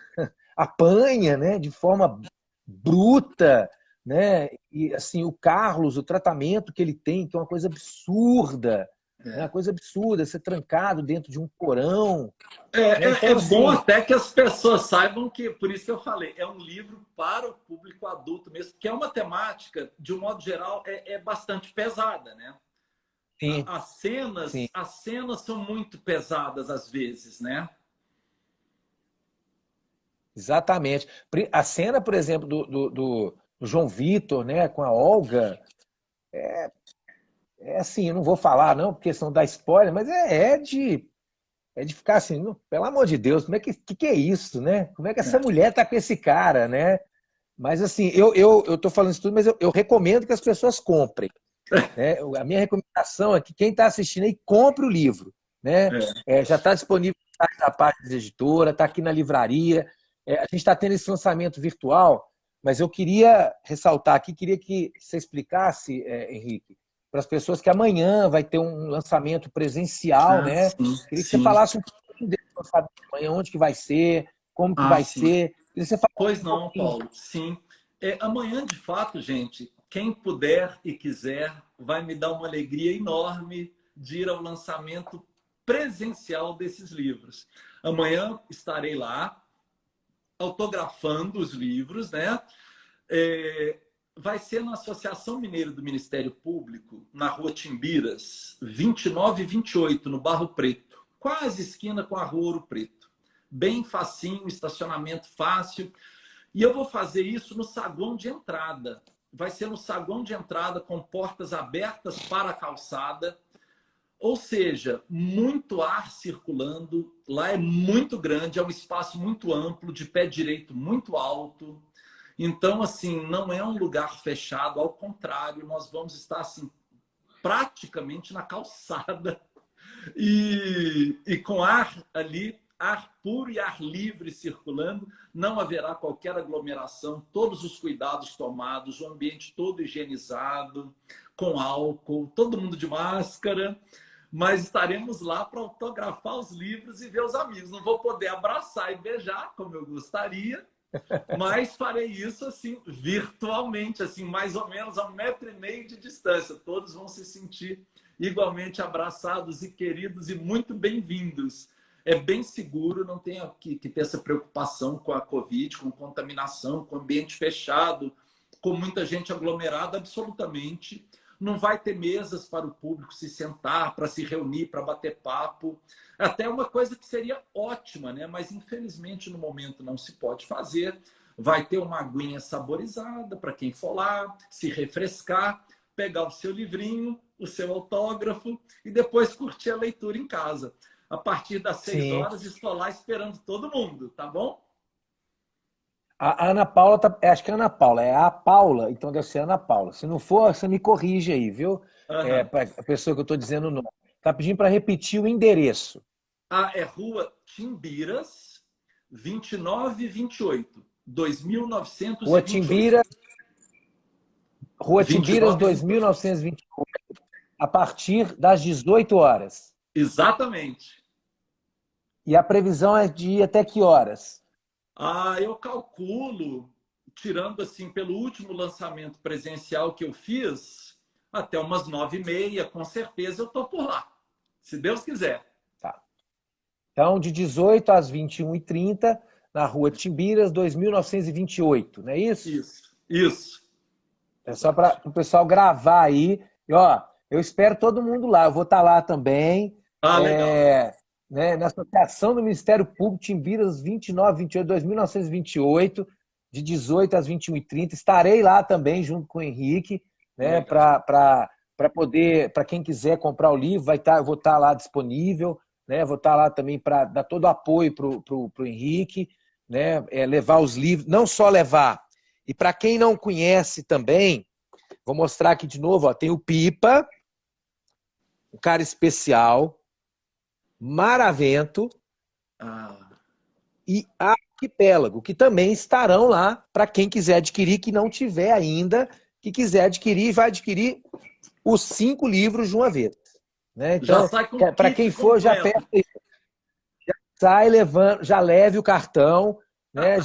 apanha, né, de forma bruta, né? E assim, o Carlos, o tratamento que ele tem, que é uma coisa absurda, né? Uma coisa absurda, ser trancado dentro de um porão, né? É Então, bom assim, até que as pessoas saibam que, por isso que eu falei, é um livro para o público adulto mesmo, que é uma temática, de um modo geral, é bastante pesada, né? sim, As sim, cenas são muito pesadas às vezes, né? exatamente. A cena, por exemplo, do João Vitor, né, com a Olga, é assim, eu não vou falar não, porque senão dá spoiler, mas é de ficar assim, pelo amor de Deus, como é que é isso, né? Como é que essa mulher tá com esse cara, né? Mas assim, eu tô falando isso tudo, mas eu recomendo que as pessoas comprem, né? A minha recomendação é que quem está assistindo aí compre o livro, né? É. Já está disponível no site da página da editora, está aqui na livraria. A gente está tendo esse lançamento virtual, mas eu queria ressaltar aqui, queria que você explicasse, Henrique, para as pessoas que amanhã vai ter um lançamento presencial, Ah, né? sim, Queria que você sim. falasse um pouquinho desse lançamento de amanhã, onde que vai ser, como que Ah, vai sim. ser. Queria que você falasse Pois um não, pouquinho. Paulo. Sim. Amanhã, de fato, gente, quem puder e quiser, vai me dar uma alegria enorme de ir ao lançamento presencial desses livros. Amanhã estarei lá, autografando os livros, né? Vai ser na Associação Mineira do Ministério Público, na Rua Timbiras, 29 e 28, no Barro Preto, quase esquina com a Rua Ouro Preto. Bem facinho, estacionamento fácil. E eu vou fazer isso no saguão de entrada. Vai ser no saguão de entrada com portas abertas para a calçada. Ou seja, muito ar circulando. Lá é muito grande, é um espaço muito amplo, de pé direito muito alto. Então, assim, não é um lugar fechado. Ao contrário, nós vamos estar assim praticamente na calçada e com ar ali, ar puro e ar livre circulando, não haverá qualquer aglomeração, todos os cuidados tomados, o ambiente todo higienizado, com álcool, todo mundo de máscara, mas estaremos lá para autografar os livros e ver os amigos. Não vou poder abraçar e beijar como eu gostaria, mas farei isso assim virtualmente, assim mais ou menos a 1,5 m de distância. Todos vão se sentir igualmente abraçados e queridos e muito bem-vindos. É bem seguro, não tem que ter essa preocupação com a Covid, com contaminação, com ambiente fechado, com muita gente aglomerada, absolutamente. Não vai ter mesas para o público se sentar, para se reunir, para bater papo. Até uma coisa que seria ótima, né? Mas infelizmente no momento não se pode fazer. Vai ter uma aguinha saborizada para quem for lá, se refrescar, pegar o seu livrinho, o seu autógrafo e depois curtir a leitura em casa. A partir das 6 Sim. horas estou lá esperando todo mundo, tá bom? A Ana Paula, acho que é Ana Paula, é a Paula, então deve ser Ana Paula. Se não for, você me corrige aí, viu? Uhum. A pessoa que eu estou dizendo o nome. Está pedindo para repetir o endereço. É Rua Timbiras, 29 e 28, Rua 2928. Timbira, Rua Timbiras, 29 e 28. 2928, a partir das 18 horas. Exatamente. E a previsão é de ir até que horas? Eu calculo, tirando assim pelo último lançamento presencial que eu fiz, até umas 9h30, com certeza eu estou por lá, se Deus quiser. Tá. Então, de 18 às 21h30, na Rua Timbiras, 2928, não é isso? Isso. É só para o pessoal gravar aí. E, ó, eu espero todo mundo lá. Eu vou estar lá também. Legal. Né, na Associação do Ministério Público, Timbiras, 29, 28, 2928, de 18 às 21h30. Estarei lá também, junto com o Henrique. né? Para poder, para quem quiser comprar o livro, vou estar lá disponível, né? Vou estar lá também para dar todo o apoio para o Henrique, né? Levar os livros, não só levar. E para quem não conhece também, vou mostrar aqui de novo, ó, tem o Pipa, um cara especial, Maravento e Arquipélago, que também estarão lá para quem quiser adquirir, que não tiver ainda, que quiser adquirir, vai adquirir os 5 livros de uma vez. Né? Já Então, sai com para kit quem for, já completo. sai levando, já leve o cartão, né?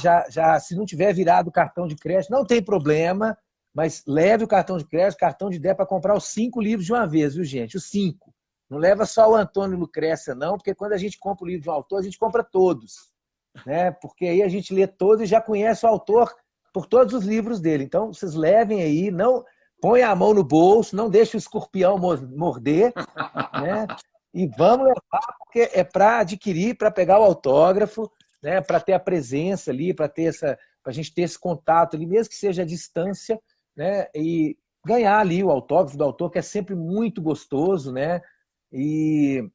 Se não tiver virado o cartão de crédito, não tem problema, mas leve o cartão de crédito, cartão de débito para comprar os 5 livros de uma vez, viu, gente? Os 5. Não leva só o Antônio Lucrécia, não, porque quando a gente compra o livro de um autor, a gente compra todos. Né? Porque aí a gente lê todos e já conhece o autor por todos os livros dele. Então, vocês levem aí, não põe a mão no bolso, não deixe o escorpião morder, né? E vamos levar, porque é para adquirir, para pegar o autógrafo, né? Para ter a presença ali, para a gente ter esse contato ali, mesmo que seja à distância, né? E ganhar ali o autógrafo do autor, que é sempre muito gostoso, né? E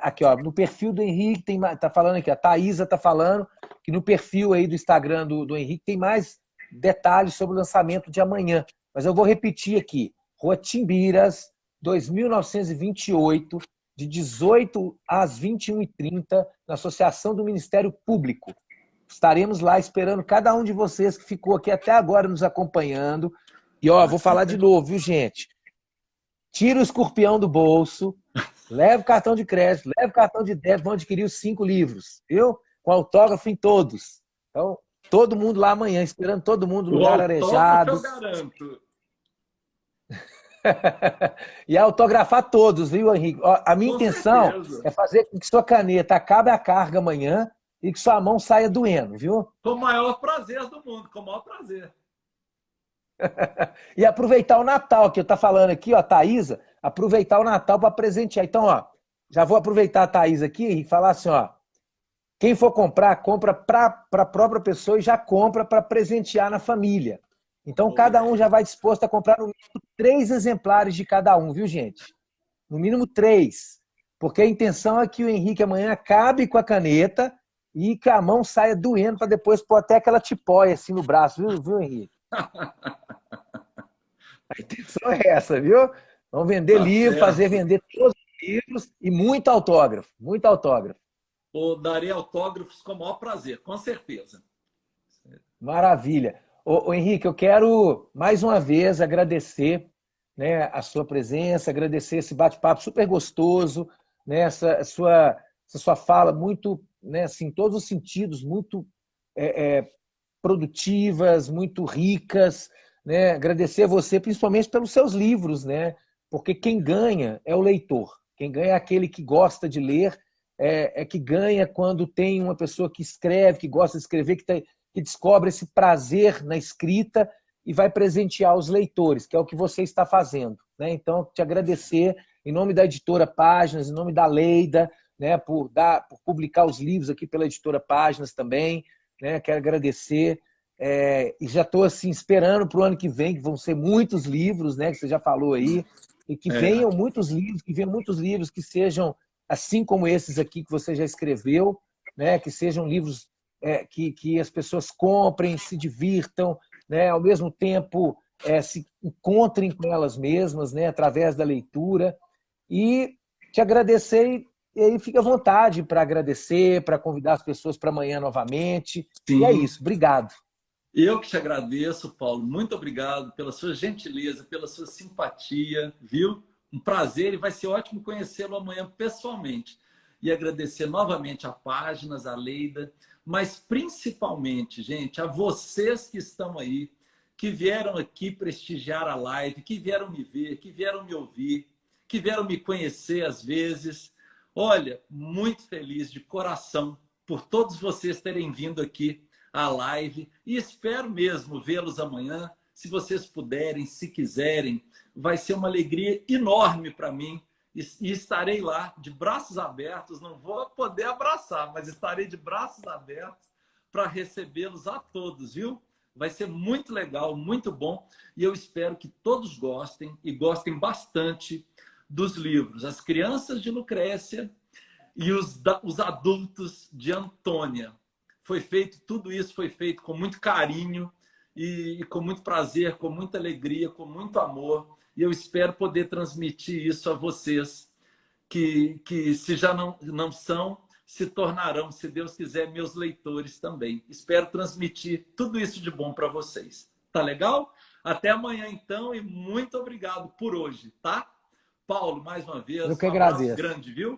aqui, ó, no perfil do Henrique, tá falando aqui, a Thaisa tá falando que no perfil aí do Instagram do Henrique tem mais detalhes sobre o lançamento de amanhã. Mas eu vou repetir aqui. Rua Timbiras, 2928, de 18 às 21h30, na Associação do Ministério Público. Estaremos lá esperando cada um de vocês que ficou aqui até agora nos acompanhando. E, ó, vou falar de novo, viu, gente? Tira o escorpião do bolso, leva o cartão de crédito, leva o cartão de débito, vão adquirir os 5 livros, viu? Com autógrafo em todos. Então, todo mundo lá amanhã, esperando todo mundo no lugar arejado. Eu garanto. E autografar todos, viu, Henrique? A minha intenção é fazer com que sua caneta acabe a carga amanhã e que sua mão saia doendo, viu? Com o maior prazer do mundo, com o maior prazer. E aproveitar o Natal, que eu tá falando aqui, ó, Thaisa, aproveitar o Natal para presentear. Então, ó, já vou aproveitar a Thaisa aqui e falar assim, ó, quem for comprar, compra para a própria pessoa e já compra para presentear na família. Então, cada um já vai disposto a comprar no mínimo 3 exemplares de cada um, viu, gente? No mínimo 3. Porque a intenção é que o Henrique amanhã acabe com a caneta e que a mão saia doendo para depois pôr até aquela tipóia assim no braço, viu, Henrique? A intenção é essa, viu? Vamos vender livro, fazer vender todos os livros e muito autógrafo, muito autógrafo. Darei autógrafos com o maior prazer, com certeza. Maravilha. Ô, Henrique, eu quero mais uma vez agradecer, né, a sua presença, agradecer esse bate-papo super gostoso, né, essa sua fala muito, né, assim, em todos os sentidos, muito produtivas, muito ricas, né? Agradecer a você, principalmente pelos seus livros, né? Porque quem ganha é o leitor. Quem ganha é aquele que gosta de ler, que ganha quando tem uma pessoa que escreve, que gosta de escrever, que descobre esse prazer na escrita e vai presentear os leitores, que é o que você está fazendo. Né? Então, te agradecer em nome da Editora Páginas, em nome da Leida, né, por publicar os livros aqui pela Editora Páginas também. Né? Quero agradecer. E já estou assim, esperando para o ano que vem, que vão ser muitos livros, né, que você já falou aí, e que venham muitos livros, que sejam assim como esses aqui que você já escreveu, né, que sejam livros que as pessoas comprem, se divirtam, né, ao mesmo tempo se encontrem com elas mesmas, né, através da leitura. E te agradecer, e aí fica à vontade para agradecer, para convidar as pessoas para amanhã novamente. Sim. E é isso. Obrigado. Eu que te agradeço, Paulo. Muito obrigado pela sua gentileza, pela sua simpatia, viu? Um prazer e vai ser ótimo conhecê-lo amanhã pessoalmente. E agradecer novamente a Páginas, a Leida, mas principalmente, gente, a vocês que estão aí, que vieram aqui prestigiar a live, que vieram me ver, que vieram me ouvir, que vieram me conhecer às vezes. Olha, muito feliz de coração por todos vocês terem vindo aqui à live e espero mesmo vê-los amanhã, se vocês puderem, se quiserem. Vai ser uma alegria enorme para mim e estarei lá de braços abertos. Não vou poder abraçar, mas estarei de braços abertos para recebê-los a todos, viu? Vai ser muito legal, muito bom. E eu espero que todos gostem, e gostem bastante dos livros. As Crianças de Lucrécia e os Adultos de Antônia. Tudo isso foi feito com muito carinho e com muito prazer, com muita alegria, com muito amor. E eu espero poder transmitir isso a vocês, que se já não são, se tornarão, se Deus quiser, meus leitores também. Espero transmitir tudo isso de bom para vocês. Tá legal? Até amanhã, então, e muito obrigado por hoje, tá? Paulo, mais uma vez, Eu que um abraço agradeço. grande, viu?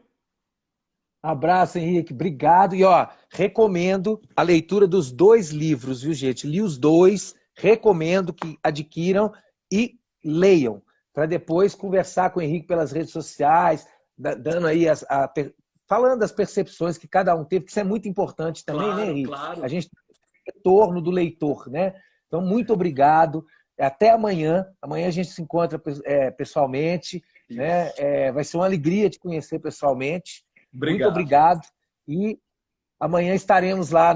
Abraço, Henrique. Obrigado. E, ó, recomendo a leitura dos 2 livros, viu, gente? Li os 2, recomendo que adquiram e leiam, para depois conversar com o Henrique pelas redes sociais, dando aí falando das percepções que cada um teve, que isso é muito importante também, Claro, né, Henrique? claro. A gente tem retorno do leitor, né? Então, muito obrigado. Até amanhã. Amanhã a gente se encontra pessoalmente, né? Vai ser uma alegria te conhecer pessoalmente. Obrigado. Muito obrigado. E amanhã estaremos lá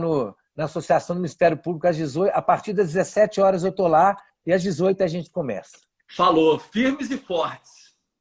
na Associação do Ministério Público às 18, a partir das 17 horas eu estou lá e às 18 a gente começa. Falou, firmes e fortes.